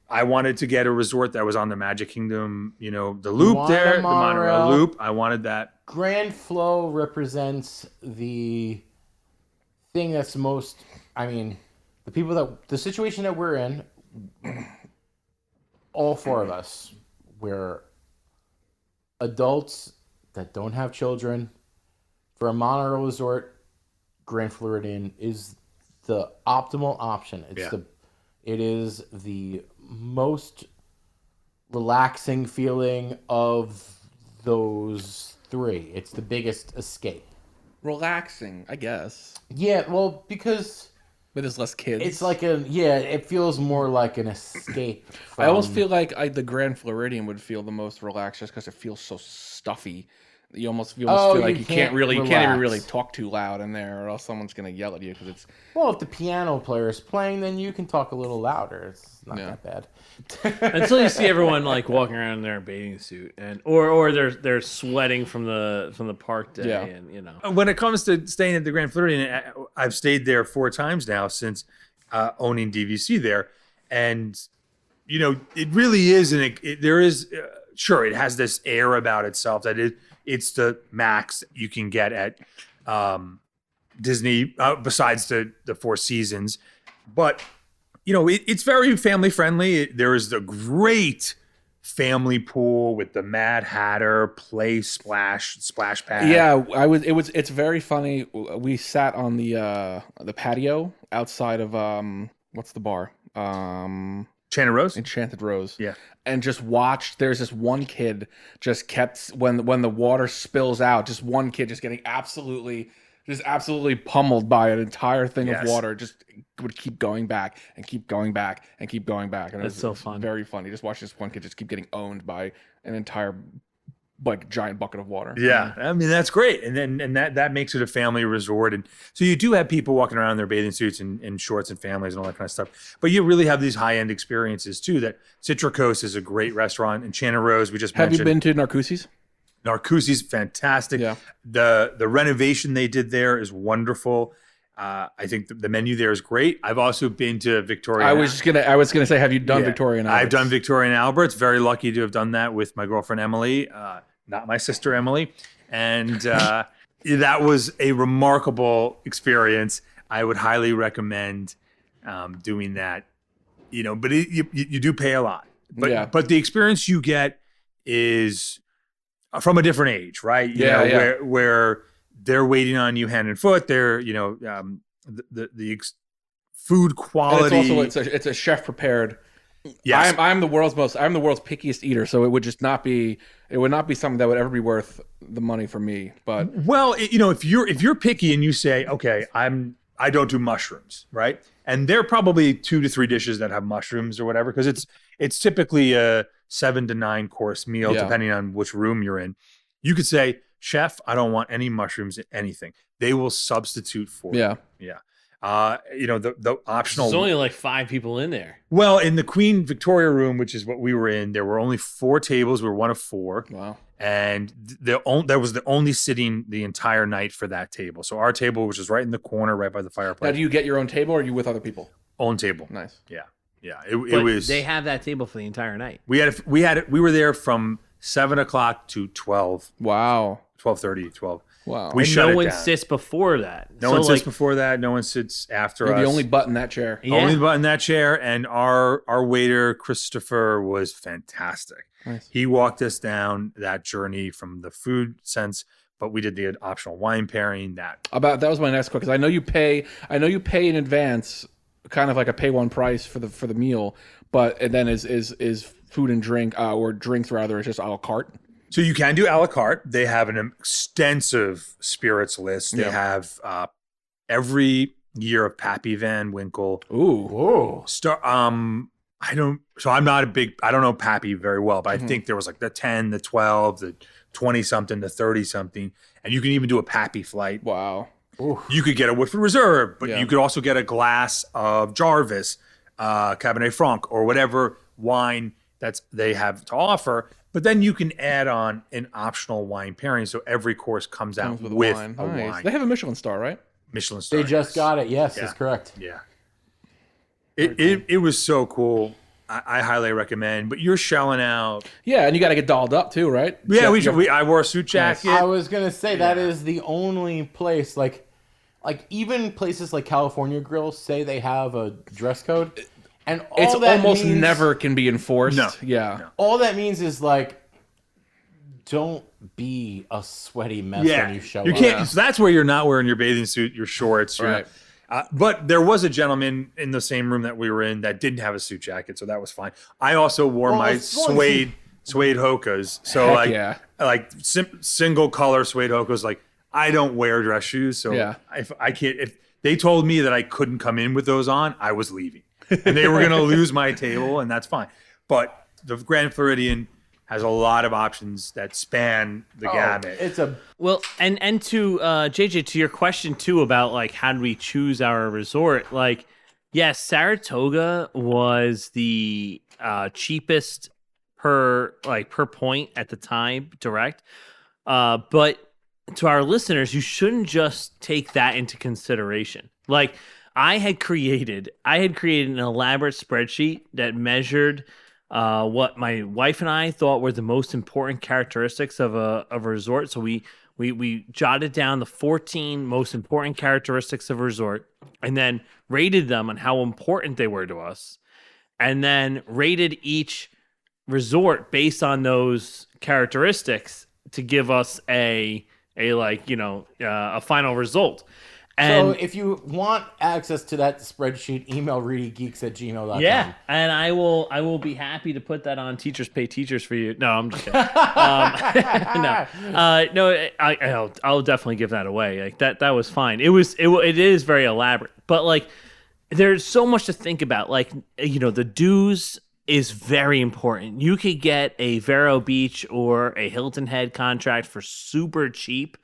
I wanted to get a resort that was on the Magic Kingdom, the loop there, the monorail loop. I wanted that. Grand Flow represents the thing that's most, the situation that we're in, all four of us, we're adults that don't have children. For a monorail resort, Grand Floridian is the optimal option. It is the most relaxing feeling of those three. It's the biggest escape. Relaxing, I guess. Yeah, well, because but there's less kids. It's like it feels more like an escape. I almost feel like the Grand Floridian would feel the most relaxed just because it feels so stuffy. You almost feel like you can't even really talk too loud in there, or else someone's gonna yell at you because it's. Well, if the piano player is playing, then you can talk a little louder. It's not that bad. Until you see everyone walking around in their bathing suit, or they're sweating from the park day, and When it comes to staying at the Grand Floridian, I've stayed there 4 times now since owning DVC there, and it really is sure, it has this air about itself that it's the max you can get at Disney, besides the Four Seasons. But, it's very family friendly. There is the great family pool with the Mad Hatter play splash pad. Yeah, it's very funny. We sat on the patio outside of what's the bar? Enchanted Rose. Yeah. And just watched, there's this one kid just kept, when the water spills out, just one kid just getting absolutely pummeled by an entire thing of water, just would keep going back and keep going back and keep going back. And it's so fun. Very funny. Just watch this one kid just keep getting owned by an entire like giant bucket of water. Yeah, I mean that's great, and that makes it a family resort, and so you do have people walking around in their bathing suits and shorts and families and all that kind of stuff. But you really have these high end experiences too. That Citricos is a great restaurant, and Enchanted Rose we just Have mentioned. you been to Narcoossee's? Narcoossee's fantastic. Yeah. The renovation they did there is wonderful. I think the menu there is great. I've also been to Victoria. I was gonna say, have you done Victoria and Albert's? I've done Victoria and Albert's. Very lucky to have done that with my girlfriend Emily, not my sister Emily, and that was a remarkable experience. I would highly recommend doing that. You know, but you do pay a lot. But the experience you get is from a different age, right? You know, where they're waiting on you hand and foot. They're, you know, the food quality. And it's also it's a chef prepared. Yes. I'm the world's pickiest eater, so it would not be something that would ever be worth the money for me. But well, you know, if you're picky and you say, okay, I don't do mushrooms, right? And there are probably 2 to 3 dishes that have mushrooms or whatever, because it's typically a 7 to 9 course meal, depending on which room you're in. You could say, chef, I don't want any mushrooms in anything. They will substitute for it. Yeah. You know, the optional. There's only like 5 people in there. Well, in the Queen Victoria room, which is what we were in, there were only 4 tables. We were one of 4. Wow. And that was the only sitting the entire night for that table. So our table, which is right in the corner, right by the fireplace. Now, do you get your own table, or are you with other people? Own table. Nice. Yeah. It was. They have that table for the entire night. We were there from 7 o'clock to 12. Wow. 12:30, 12. Wow. We and shut no it one down. sits before that. No one sits before that. No one sits after You're us. the only butt in that chair. Yeah. Only butt in that chair. And our waiter, Christopher, was fantastic. Nice. He walked us down that journey from the food sense, but we did the optional wine pairing. That was my next question, because I know you pay in advance, kind of like a pay one price for the meal, but and then is food and drink or drinks rather is just a la carte. So you can do a la carte. They have an extensive spirits list. They have every year of Pappy Van Winkle. Ooh. I don't know Pappy very well, but I think there was like the 10, the 12, the 20 something, the 30 something, and you can even do a Pappy flight. Wow. Ooh. You could get a Woodford Reserve, but you could also get a glass of Jarvis, Cabernet Franc, or whatever wine they have to offer. But then you can add on an optional wine pairing, so every course comes out with wine. a Nice. wine. They have a Michelin star, right? Michelin star. They just got it. Yes, Yeah. that's correct. Yeah. It was so cool. I highly recommend. But you're shelling out. Yeah, and you got to get dolled up too, right? Yeah, I wore a suit jacket. I was gonna say that is the only place like even places like California Grill say they have a dress code, and It's almost never can be enforced. No. Yeah. No. all that means is like, don't be a sweaty mess when you show you up. can't. So that's where you're not wearing your bathing suit, your shorts, Right. But there was a gentleman in the same room that we were in that didn't have a suit jacket, so that was fine. I also wore my as long as suede hokas, so Heck like single color suede hokas. Like I don't wear dress shoes, so if they told me that I couldn't come in with those on, I was leaving, and they were going to lose my table, and that's fine. But the Grand Floridian has a lot of options that span the gamut. It's a Well, and to JJ, to your question too about like how do we choose our resort? Like, yes, Saratoga was the cheapest per point at the time, direct. But to our listeners, you shouldn't just take that into consideration. Like, I had created an elaborate spreadsheet that measured what my wife and I thought were the most important characteristics of a resort. So we jotted down the 14 most important characteristics of a resort, and then rated them on how important they were to us, and then rated each resort based on those characteristics to give us a final result. And so if you want access to that spreadsheet, email ReedyGeeks@gmail.com. yeah, and I will be happy to put that on Teachers Pay Teachers for you. No, I'm just kidding. I'll definitely give that away. Like that was fine. It is very elaborate, but like there's so much to think about. Like the do's is very important. You could get a Vero Beach or a Hilton Head contract for super cheap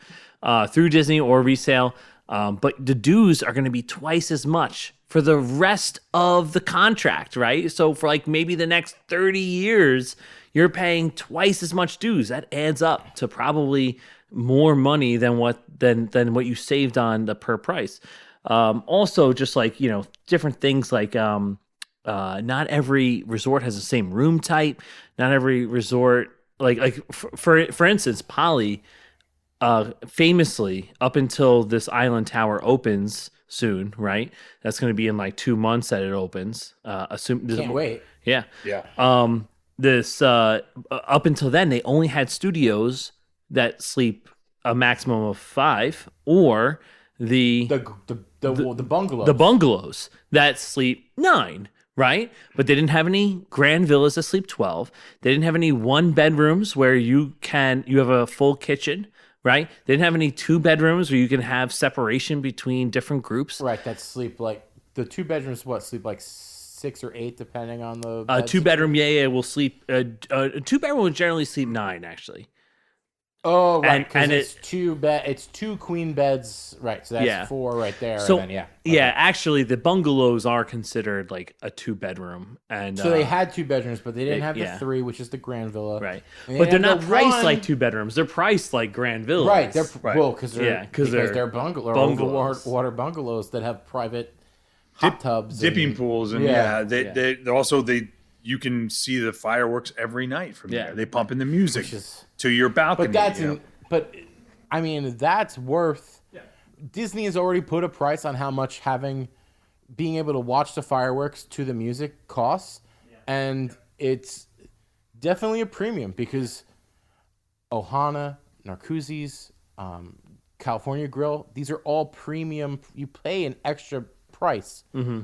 through Disney or resale, but the dues are going to be twice as much for the rest of the contract, right? So for like maybe the next 30 years, you're paying twice as much dues. That adds up to probably more money than what you saved on the per price. Also, just like, different things like not every resort has the same room type. Not every resort, for instance, Poly, famously, up until this island tower opens soon, right? That's going to be in like 2 months that it opens. Can't wait. Yeah. Yeah. This up until then, they only had studios that sleep a maximum of 5, or the bungalows. The bungalows that sleep 9, right? But they didn't have any grand villas that sleep 12. They didn't have any 1 bedrooms where you have a full kitchen, right? They didn't have any 2 bedrooms where you can have separation between different groups. Right, that sleep like the 2 bedrooms. Sleep like 6 or 8 depending on the. 2-bedroom, will sleep. 2-bedroom will generally sleep 9, actually. Oh, right, and it's 2 queen beds, right? So that's 4 right there. So and then, actually, the bungalows are considered like a 2-bedroom, and so they had 2 bedrooms, but they didn't have the yeah. 3, which is the grand villa, right? And But they're had not the priced 1 like 2-bedrooms. They're priced like grand villas, right? They're right. well because they're bungalows. water bungalows that have private hot tubs, dipping pools, and they also you can see the fireworks every night from there. They pump in the music to your balcony. But I mean that's worth. Yeah. Disney has already put a price on how much being able to watch the fireworks to the music costs, and it's definitely a premium because Ohana, Narcoossee's, California Grill, these are all premium. You pay an extra price. Mm-hmm.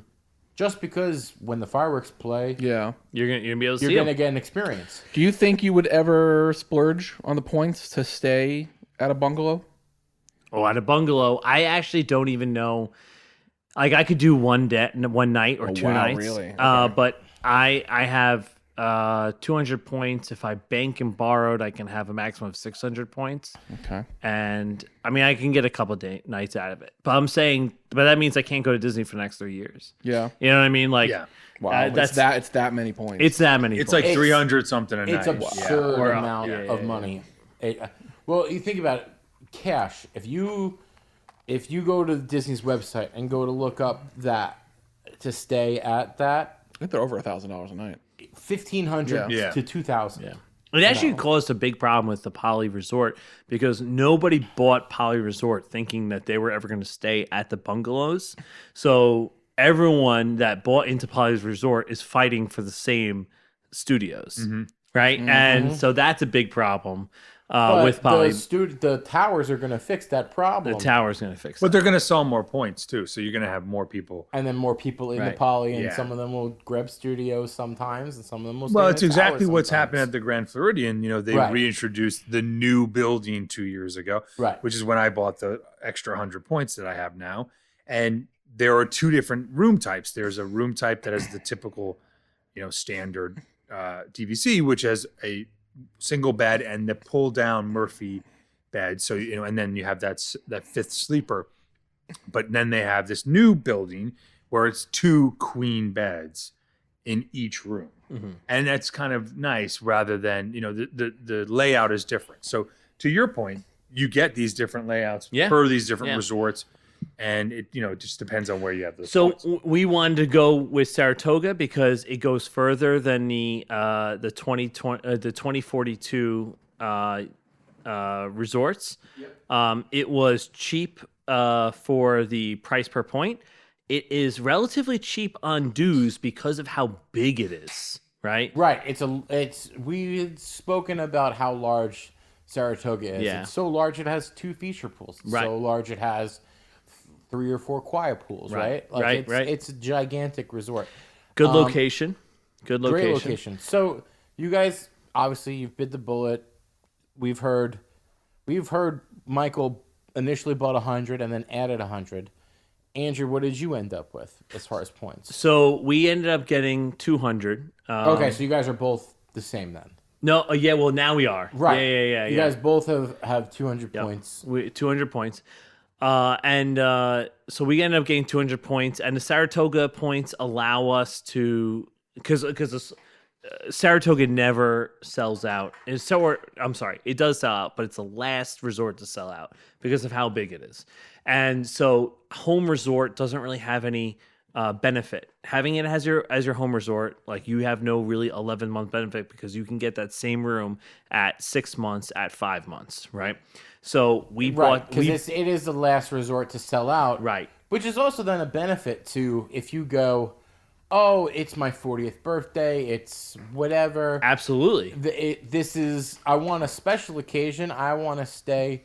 Just because when the fireworks play, Yeah. you're gonna be able to see you're gonna them. get an experience. Do you think you would ever splurge on the points to stay at a bungalow? Oh, at a bungalow, I actually don't even know. Like, I could do one night or 2 wow, nights. really? But I have 200 points. If I bank and borrowed, I can have a maximum of 600 points. Okay. And I mean, I can get a couple nights out of it. But that means I can't go to Disney for the next 3 years. Yeah. You know what I mean? Like, Wow. It's that many points. It's that many. It's points. like 300 something a night. It's absurd amount of money. Well, you think about it, cash. If you go to Disney's website and go to look up to stay at that, I think they're over $1,000 a night. 1,500 to 2,000. Yeah. It actually caused a big problem with the Poly Resort because nobody bought Poly Resort thinking that they were ever going to stay at the bungalows. So everyone that bought into Poly's Resort is fighting for the same studios, right? Mm-hmm. And so that's a big problem with Poly. The towers are going to fix that problem. The tower's going to fix it. But they're going to sell more points too, so you're going to have more people. And then more people in the Poly, and some of them will grab studios sometimes, and some of them will stay Well, in it's the exactly tower what's sometimes. happened at the Grand Floridian. They reintroduced the new building 2 years ago, which is when I bought the extra 100 points that I have now. And there are 2 different room types. There's a room type that has the typical, standard DVC, which has a single bed and the pull down Murphy bed. So, and then you have that 5th sleeper. But then they have this new building where it's 2 queen beds in each room. Mm-hmm. And that's kind of nice rather than, the layout is different. So to your point, you get these different layouts per these different resorts. And it just depends on where you have those. So points. we wanted to go with Saratoga because it goes further than the 2042 resorts. Yep. It was cheap for the price per point. It is relatively cheap on dues because of how big it is. Right. Right. We had spoken about how large Saratoga is. Yeah. It's so large it has 2 feature pools. It's so large it has 3 or 4 quiet pools, right? It's a gigantic resort. Good location. Good location. Great location. So you guys, obviously, you've bid the bullet. We've heard Michael initially bought 100 and then added 100. Andrew, what did you end up with as far as points? So we ended up getting 200. Okay, so you guys are both the same then. No, yeah, well, now we are. Right. Yeah. You guys both have 200 points. 200 points. So we ended up getting 200 points, and the Saratoga points allow us to, because Saratoga never sells out. I'm sorry, it does sell out, but it's the last resort to sell out because of how big it is. And so home resort doesn't really have any benefit. Having it as your home resort, like you have no really 11-month benefit because you can get that same room at 6 months, at 5 months, right? So we bought because it is the last resort to sell out, right, which is also then a benefit to if you go, oh, it's my 40th birthday, it's whatever. Absolutely. I want a special occasion. I want to stay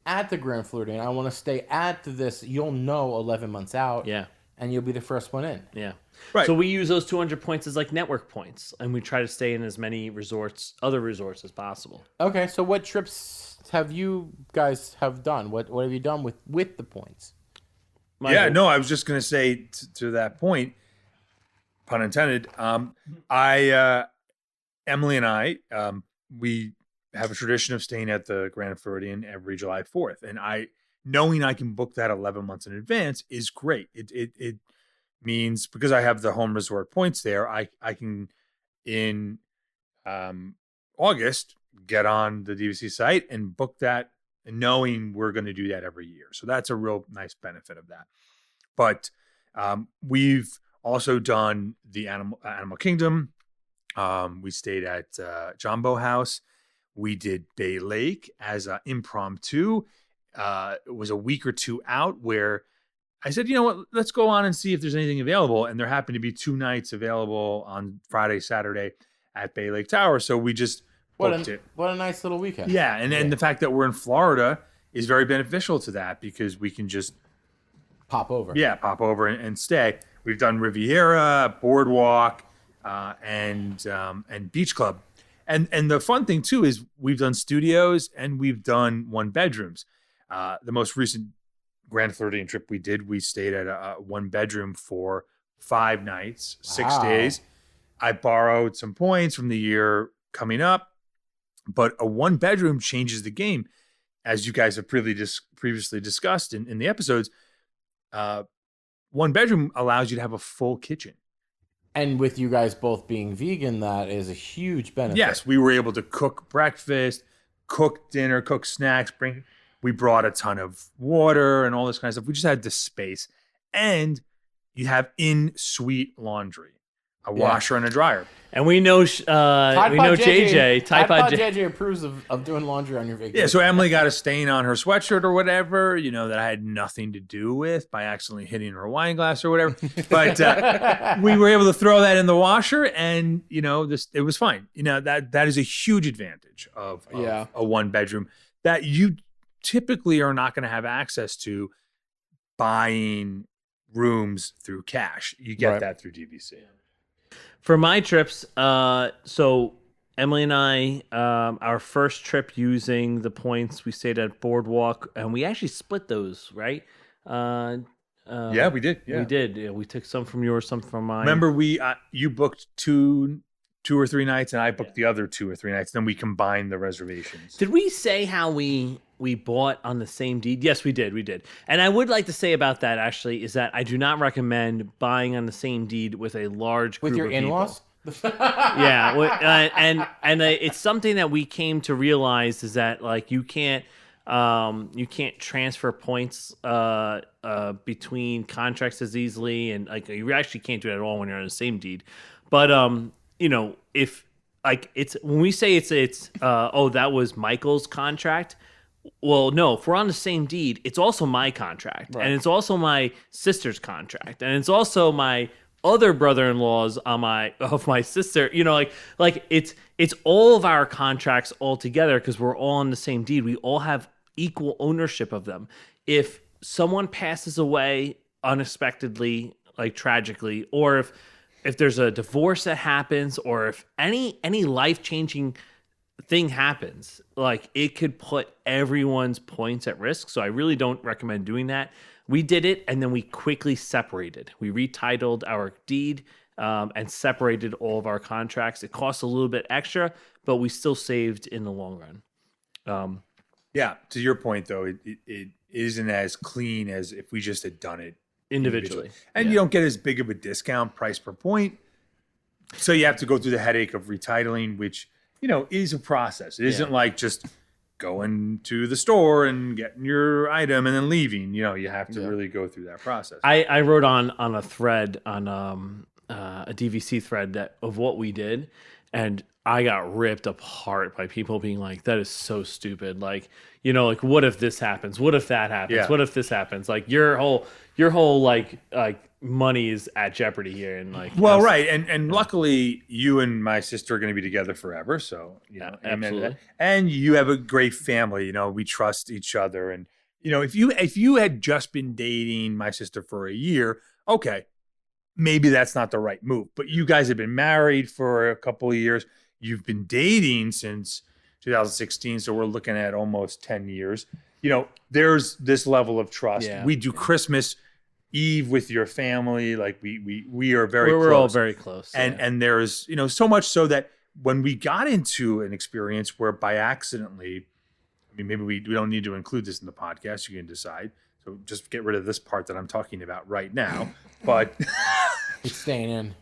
at the Grand Floridian. I want to stay at this. You'll know 11 months out. Yeah. And you'll be the first one in. Yeah. Right. So we use those 200 points as like network points, and we try to stay in as many other resorts as possible. Okay, so what trips have you guys have done? What have you done with the points? Yeah, no, I was just going to say to that point, pun intended. Emily and I, we have a tradition of staying at the Grand Floridian every July 4th, and knowing I can book that 11 months in advance is great. It means because I have the home resort points there, I can in August get on the DVC site and book that, knowing we're going to do that every year. So that's a real nice benefit of that. But we've also done the Animal Kingdom. We stayed at Jumbo House. We did Bay Lake as an impromptu. It was a week or two out where I said, you know what, let's go on and see if there's anything available. And there happened to be 2 nights available on Friday, Saturday at Bay Lake Tower. So we just booked it. What a nice little weekend. Yeah. And then the fact that we're in Florida is very beneficial to that because we can just pop over. Yeah, pop over and stay. We've done Riviera, Boardwalk, and Beach Club. And the fun thing too is we've done studios and we've done 1-bedrooms. The most recent Grand Floridian trip we did, we stayed at a 1-bedroom for 5 nights, 6 days. I borrowed some points from the year coming up, but a 1-bedroom changes the game. As you guys have previously discussed in the episodes, 1-bedroom allows you to have a full kitchen. And with you guys both being vegan, that is a huge benefit. Yes, we were able to cook breakfast, cook dinner, cook snacks, we brought a ton of water and all this kind of stuff. We just had the space. And you have in-suite laundry, a washer and a dryer. And we know JJ. Tide Pod JJ approves of doing laundry on your vacation. Yeah, so Emily got a stain on her sweatshirt or whatever, that I had nothing to do with by accidentally hitting her wine glass or whatever. But we were able to throw that in the washer, and it was fine. That is a huge advantage of a 1-bedroom that you typically are not going to have access to buying rooms through cash. You get that through DVC. For my trips, so Emily and I, our first trip using the points, we stayed at Boardwalk, and we actually split those, right? Yeah, we did. Yeah. We did. Yeah, we took some from yours, some from mine. Remember, you booked two or three nights, and I booked the other 2 or 3 nights. Then we combined the reservations. Did we say how we bought on the same deed? Yes, we did. We did. And I would like to say about that, actually, is that I do not recommend buying on the same deed with a large group with your of in-laws. Yeah, and it's something that we came to realize is that like you can't transfer points between contracts as easily, and like you actually can't do it at all when you're on the same deed. But if like it's when we say it's that was Michael's contract. Well, no, if we're on the same deed, it's also my contract, and it's also my sister's contract, and it's also my other brother-in-laws of my sister. Like it's all of our contracts all together because we're all on the same deed. We all have equal ownership of them. If someone passes away unexpectedly, like tragically, or if there's a divorce that happens, or if any life-changing thing happens, like it could put everyone's points at risk. So I really don't recommend doing that. We did it, and then we quickly separated. We retitled our deed and separated all of our contracts. It cost a little bit extra, but we still saved in the long run. Yeah, to your point though, it isn't as clean as if we just had done it Individually. and you don't get as big of a discount price per point. So you have to go through the headache of retitling, which is a process. It isn't like just going to the store and getting your item and then leaving. You have to really go through that process. I wrote on a thread on a DVC thread of what we did, and I got ripped apart by people being like, "That is so stupid." Like, like what if this happens? What if that happens? Yeah. What if this happens? Like your whole like money is at jeopardy here, and like. Well, right, and luckily you and my sister are going to be together forever. So absolutely. and you have a great family. We trust each other, and if you had just been dating my sister for a year, okay, maybe that's not the right move. But you guys have been married for a couple of years. You've been dating since 2016, so we're looking at almost 10 years. There's this level of trust. Yeah. We do Christmas Eve with your family. Like we are very We're close. all very close. And there's so much so that when we got into an experience where by accidentally, maybe we don't need to include this in the podcast, you can decide. So just get rid of this part that I'm talking about right now. But it's staying in.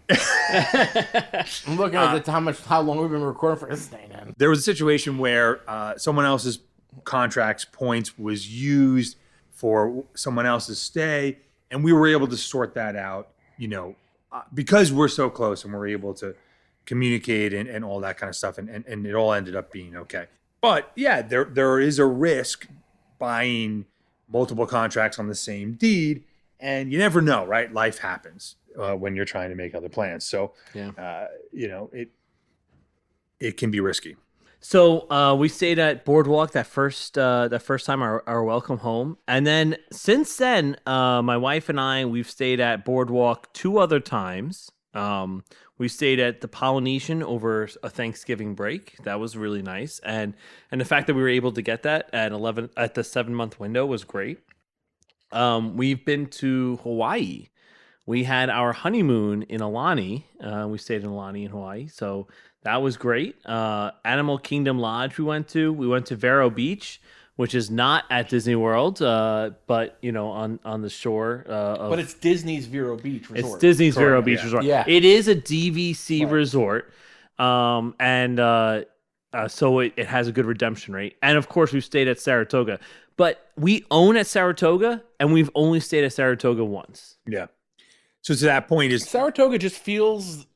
I'm looking at how long we've been recording for. It's staying in. There was a situation where someone else's contract's points was used for someone else's stay, and we were able to sort that out, because we're so close and we're able to communicate and all that kind of stuff, and it all ended up being okay. But yeah, there is a risk buying multiple contracts on the same deed, and you never know, right? Life happens when you're trying to make other plans. So, it can be risky. So we stayed at Boardwalk that first time, our welcome home, and then since then, my wife and we've stayed at Boardwalk 2 other times. We stayed at the Polynesian over a Thanksgiving break. That was really nice, and the fact that we were able to get that at the 7-month window was great. We've been to Hawaii. We had our honeymoon in Aulani. We stayed in Aulani in Hawaii, so that was great. Animal Kingdom Lodge we went to. We went to Vero Beach, which is not at Disney World, but on the shore. But it's Disney's Vero Beach Resort. It's Disney's Vero Beach Resort. Yeah. It is a DVC resort, so it has a good redemption rate. And of course, we've stayed at Saratoga, but we own at Saratoga, and we've only stayed at Saratoga once. Yeah. So to that point is Saratoga just feels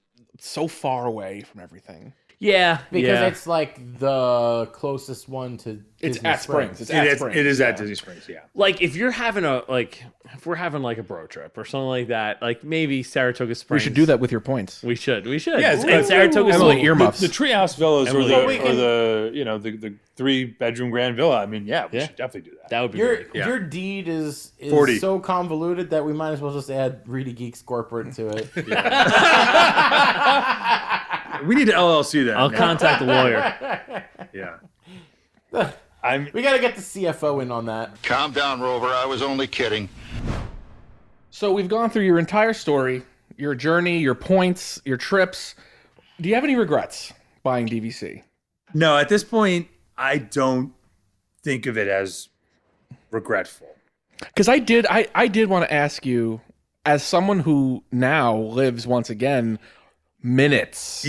so far away from everything. Yeah, because it's like the closest one to It's Disney at Springs. It's at Springs. it is at Disney Springs. Yeah. like if we're having like a bro trip or something like that, like maybe Saratoga Springs. We should do that with your points. We should. Yeah, And Saratoga's Emily, earmuffs. The treehouse villas or Emily, the 3-bedroom grand villa. We should definitely do that. that would be Your really cool. your deed is 40. so convoluted that we might as well just add ReedyGeeks corporate to it. We need to LLC that. I'll now. contact the lawyer. Yeah. We got to get the CFO in on that. Calm down, Rover. I was only kidding. So we've gone through your entire story, your journey, your points, your trips. Do you have any regrets buying DVC? No, at this point, I don't think of it as regretful. Because I did want to ask you, as someone who now lives once again minutes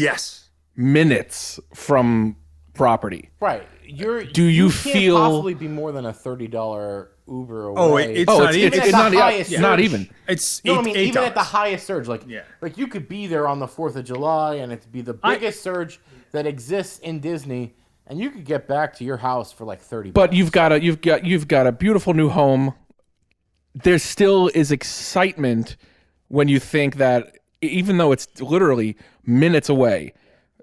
from property. Right. Do you can't feel possibly be more than a $30 Uber away? Oh, it's not even. Even at the highest not surge. even. It's No, I mean, even at the $8. highest surge, like you could be there on the 4th of July, and it'd be the biggest surge that exists in Disney, and you could get back to your house for like $30. But you've got a beautiful new home. There still is excitement when you think that even though it's literally minutes away,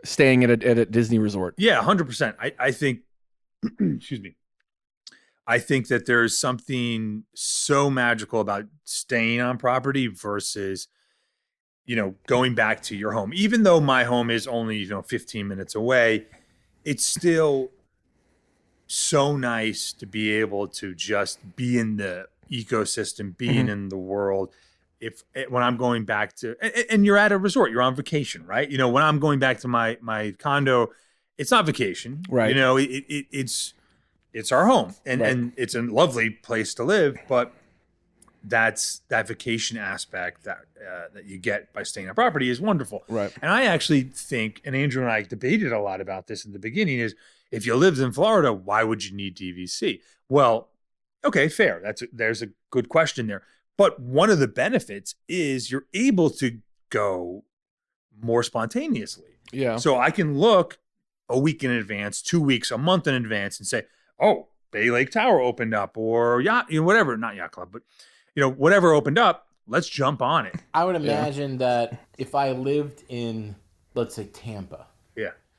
staying at a Disney resort. Yeah, 100%. I think. Excuse me. I think that there's something so magical about staying on property versus, going back to your home. Even though my home is only 15 minutes away, it's still so nice to be able to just be in the ecosystem, being in the world. When I'm going back to, and you're at a resort, you're on vacation, right? You know, when I'm going back to my condo, it's not vacation, right? You know, it's our home, and it's a lovely place to live, but that's that vacation aspect that you get by staying on property is wonderful, right? And I actually think, and Andrew and I debated a lot about this in the beginning, is if you lived in Florida, why would you need DVC? Well, okay, fair. There's a good question there. But one of the benefits is you're able to go more spontaneously. Yeah. So I can look a week in advance, 2 weeks, a month in advance, and say, "Oh, Bay Lake Tower opened up," or yacht, whatever, not yacht club, but whatever opened up. Let's jump on it. I would imagine that if I lived in, let's say, Tampa,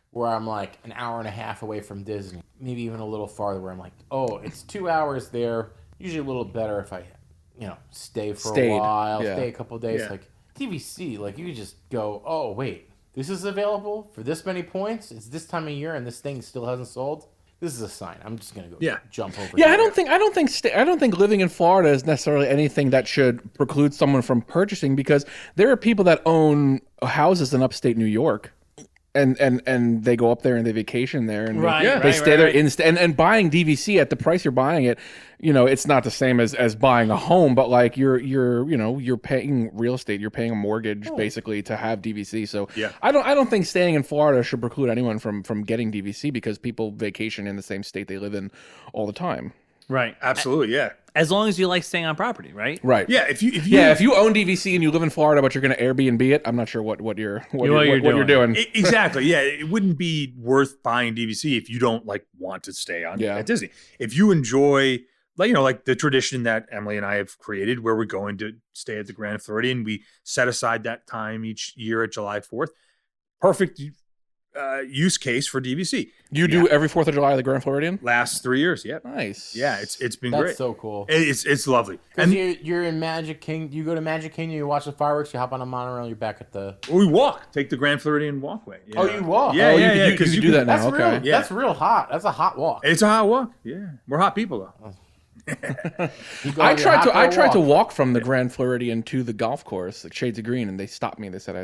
where I'm like an hour and a half away from Disney, maybe even a little farther, where I'm like, oh, it's 2 hours there. Usually a little better if I stay for a while, stay a couple of days. Like DVC, like you could just go, oh wait, this is available for this many points. It's this time of year, and this thing still hasn't sold. This is a sign. I'm just gonna go jump over. Yeah, I don't think living in Florida is necessarily anything that should preclude someone from purchasing, because there are people that own houses in upstate New York. And they go up there and they vacation there, and they stay there. And buying DVC at the price you're buying it, it's not the same as buying a home, but like you're paying real estate, you're paying a mortgage basically to have DVC. So I don't think staying in Florida should preclude anyone from getting DVC, because people vacation in the same state they live in all the time. Right. Absolutely. Yeah. As long as you like staying on property, right? Right. Yeah. If you own DVC and you live in Florida, but you're going to Airbnb it, I'm not sure what you're doing. Exactly. Yeah. It wouldn't be worth buying DVC if you don't want to stay on at Disney. If you enjoy, like the tradition that Emily and I have created, where we're going to stay at the Grand Floridian, we set aside that time each year at July 4th. Perfect use case for DVC. You do every 4th of July at the Grand Floridian? Last 3 years, yeah. Nice. Yeah, it's been great. That's so cool. It's lovely. And you're in Magic Kingdom. You go to Magic Kingdom, you watch the fireworks, you hop on a monorail, you're back at the... We walk. Take the Grand Floridian walkway. Oh, you walk? Yeah, you can do that now. Okay. That's real hot. That's a hot walk. It's a hot walk. Yeah. We're hot people, though. I tried to walk from the Grand Floridian to the golf course, like Shades of Green, and they stopped me. They said I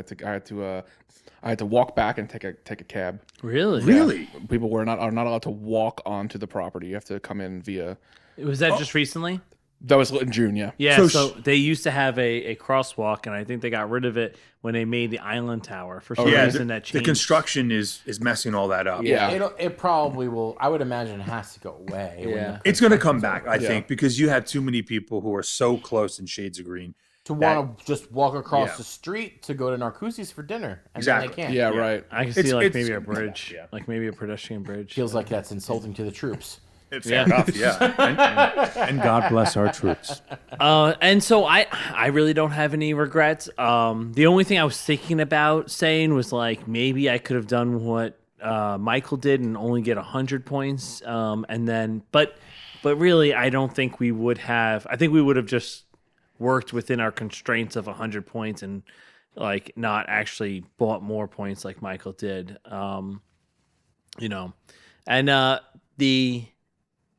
had to walk back and take a cab. Really? Really? People are not allowed to walk onto the property. You have to come in via. Was that just recently? That was in June, yeah. Yeah, so they used to have a crosswalk, and I think they got rid of it when they made the Island Tower. For some reason, that changed. The construction is messing all that up. Yeah. It probably will. I would imagine it has to go away. Yeah. It's going to come back, I think, because you have too many people who are so close in Shades of Green. To want to just walk across the street to go to Narcoossee's for dinner. And then they can't. Yeah, right. I can see maybe a bridge, like maybe a pedestrian bridge. Feels like that's insulting to the troops. Fair enough, yeah. And God bless our troops. And so I really don't have any regrets. The only thing I was thinking about saying was maybe I could have done what Michael did and only get 100 points. And then, but really, I don't think we would have. I think we would have just worked within our constraints of 100 points and not actually bought more points like Michael did. And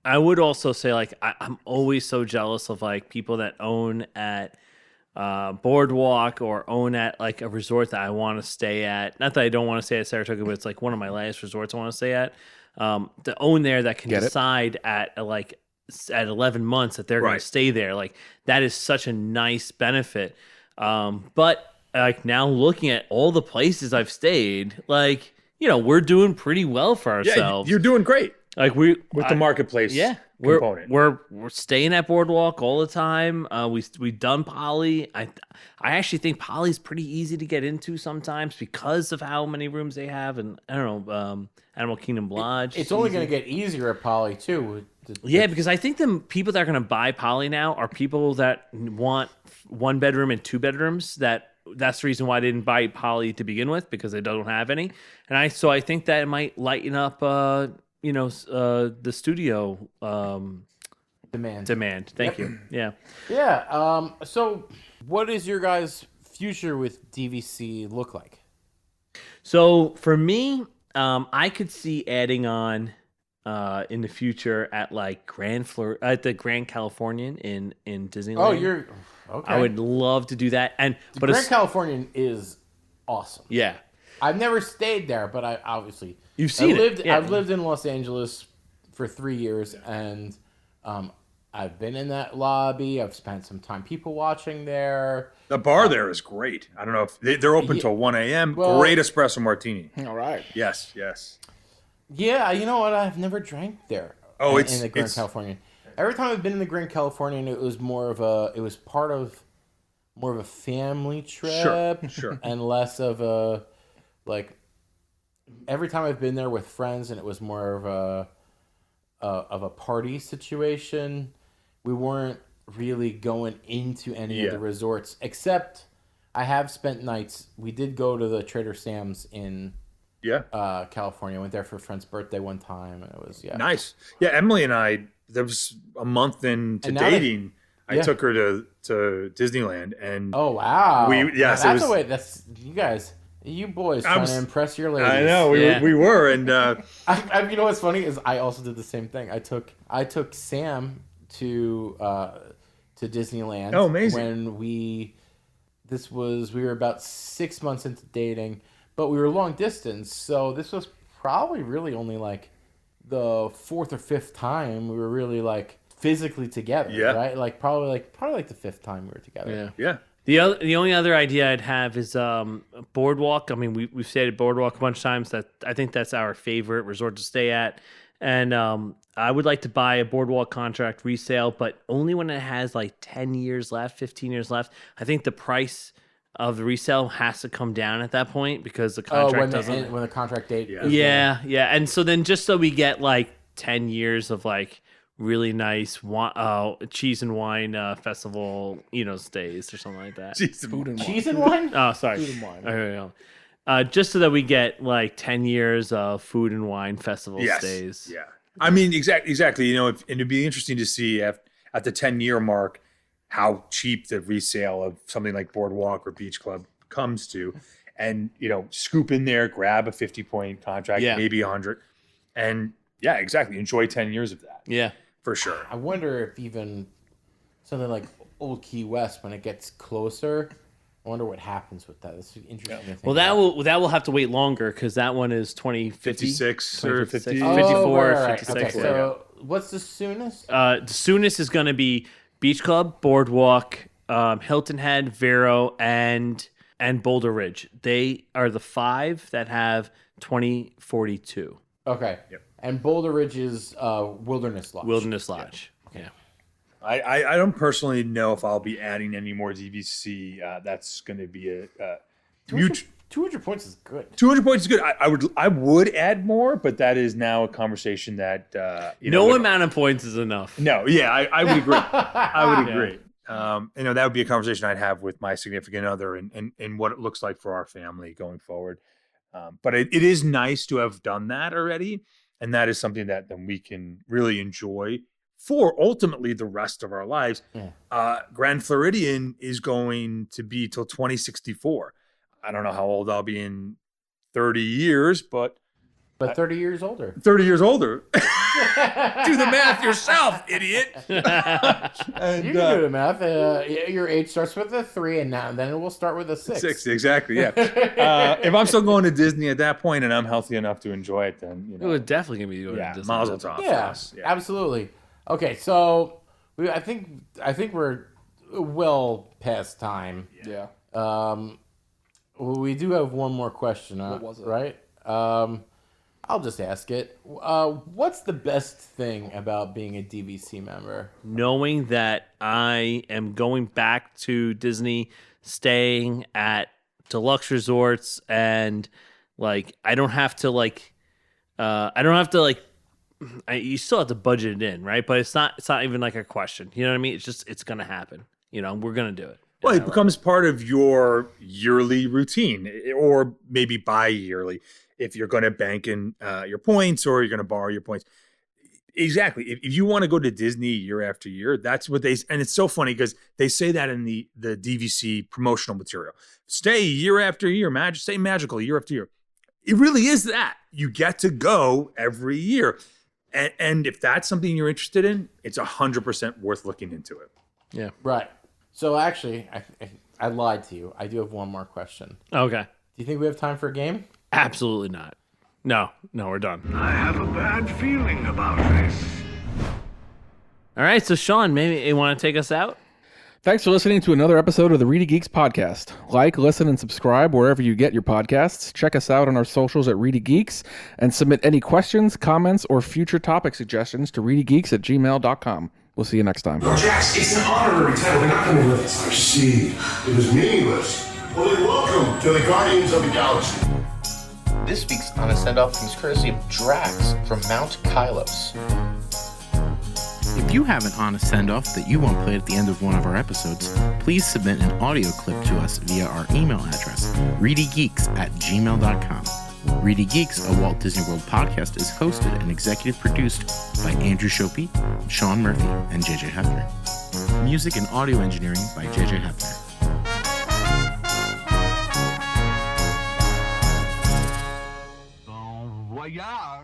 I would also say I'm always so jealous of people that own at Boardwalk or own at a resort that I want to stay at. Not that I don't want to stay at Saratoga, but it's one of my last resorts I want to stay at. To own there that can decide at 11 months that they're going to stay there. That is such a nice benefit. But now looking at all the places I've stayed, we're doing pretty well for ourselves. Yeah, you're doing great. With the marketplace component. We're staying at Boardwalk all the time. We've done Poly. I actually think Poly's pretty easy to get into sometimes because of how many rooms they have, and I don't know, Animal Kingdom Lodge. It's only going to get easier at Poly too. Yeah, because I think the people that are going to buy Poly now are people that want 1 bedroom and 2 bedrooms. That's the reason why I didn't buy Poly to begin with, because they don't have any. And I think that it might lighten up the studio demand. Thank you. Yeah. Yeah. So what does your guys' future with DVC look like? So for me, I could see adding on in the future at like at the Grand Californian in Disneyland. Oh, you're okay. I would love to do that. But Grand Californian is awesome. Yeah. I've never stayed there, but I obviously You've seen it. Yeah. I've lived in Los Angeles for 3 years, and I've been in that lobby. I've spent some time people watching there. The bar there is great. I don't know if they're open till 1 a.m. Well- Great espresso martini. All right. Yes, yes. Yeah, you know what? I've never drank there. Oh, in the Grand Californian. Every time I've been in the Grand Californian, it was part of more of a family trip, Sure. and less of a like. Every time I've been there with friends, and it was more of a party situation. We weren't really going into any of the resorts, except I have spent nights. We did go to the Trader Sam's in California. I went there for a friend's birthday one time, and it was nice. Yeah, Emily and I. There was a month into dating. I took her to Disneyland, and oh wow, that's you guys. You boys trying to impress your ladies. I know we were, and you know what's funny is I also did the same thing. I took Sam to Disneyland. Oh, amazing! When we were about 6 months into dating, but we were long distance, so this was probably really only like the fourth or fifth time we were really like physically together. Yeah. Right. Like probably like the fifth time we were together. Yeah. The only other idea I'd have is Boardwalk. I mean, we've stayed at Boardwalk a bunch of times. I think that's our favorite resort to stay at. And I would like to buy a Boardwalk contract resale, but only when it has like 10 years left, 15 years left. I think the price of the resale has to come down at that point because the contract when the contract date. Yeah. And so then just so we get like 10 years of like really nice cheese and wine festival, stays or something like that. Cheese and wine? Oh, sorry. Food and wine. There we go. Just so that we get like 10 years of food and wine festival stays. Yeah. I mean, exactly. And it'd be interesting to see at the 10-year mark how cheap the resale of something like Boardwalk or Beach Club comes to. And, scoop in there, grab a 50-point contract, maybe 100. And yeah, exactly. Enjoy 10 years of that. Yeah. For sure. I wonder if even something like Old Key West, when it gets closer, I wonder what happens with that. It's interesting to think Well, that will have to wait longer because that one is 2056 or 50, 50. 54, right. 56. Okay, so what's the soonest? The soonest is going to be Beach Club, Boardwalk, Hilton Head, Vero, and Boulder Ridge. They are the 5 that have 2042. Okay. Yep. And Boulder Ridge is Wilderness Lodge. Wilderness Lodge. Yeah. I don't personally know if I'll be adding any more DVC. That's going to be a 200 points is good. 200 points is good. I would add more, but that is now a conversation that no amount of points is enough. No, yeah, I would agree. I would agree. That would be a conversation I'd have with my significant other and what it looks like for our family going forward. But it is nice to have done that already. And that is something that then we can really enjoy for ultimately the rest of our lives. Yeah. Grand Floridian is going to be till 2064. I don't know how old I'll be in 30 years, but 30 years older. 30 years older. Do the math yourself, idiot. And, you can do the math. Your age starts with a 3, and then it will start with a 6. 6, exactly. Yeah. If I'm still going to Disney at that point, and I'm healthy enough to enjoy it, then it would definitely gonna be going to Disney. Mazel tov. Yeah, absolutely. Okay, so I think we're well past time. Yeah. Well, we do have one more question. What was it? Right. I'll just ask it. What's the best thing about being a DVC member? Knowing that I am going back to Disney, staying at deluxe resorts, and like I don't have to you still have to budget it in, right? But it's not even like a question. You know what I mean? It's gonna happen. We're gonna do it. Well, it becomes part of your yearly routine, or maybe bi-yearly, if you're going to bank in your points or you're going to borrow your points. Exactly. If you want to go to Disney year after year, that's what and it's so funny because they say that in the DVC promotional material. Stay year after year, stay magical year after year. it really is that. You get to go every year. And if that's something you're interested in, it's 100% worth looking into it. Yeah. Right. So actually, I lied to you. I do have one more question. Okay. Do you think we have time for a game? Absolutely not. No, we're done. I have a bad feeling about this. All right, so Sean, maybe you want to take us out? Thanks for listening to another episode of the ReedyGeeks podcast. Like, listen, and subscribe wherever you get your podcasts. Check us out on our socials at ReedyGeeks and submit any questions, comments, or future topic suggestions to ReedyGeeks@gmail.com. We'll see you next time. Jax, it's an honorary title. They're not going to list. I see. It is meaningless. Well, then welcome to the Guardians of the Galaxy. This week's Honest Send-Off comes courtesy of Drax from Mount Kylos. If you have an honest send-off that you want played at the end of one of our episodes, please submit an audio clip to us via our email address, ReedyGeeks@gmail.com. ReedyGeeks, a Walt Disney World podcast, is hosted and executive produced by Andrew Shopee, Sean Murphy, and JJ Hefner. Music and audio engineering by JJ Hefner. Voyage.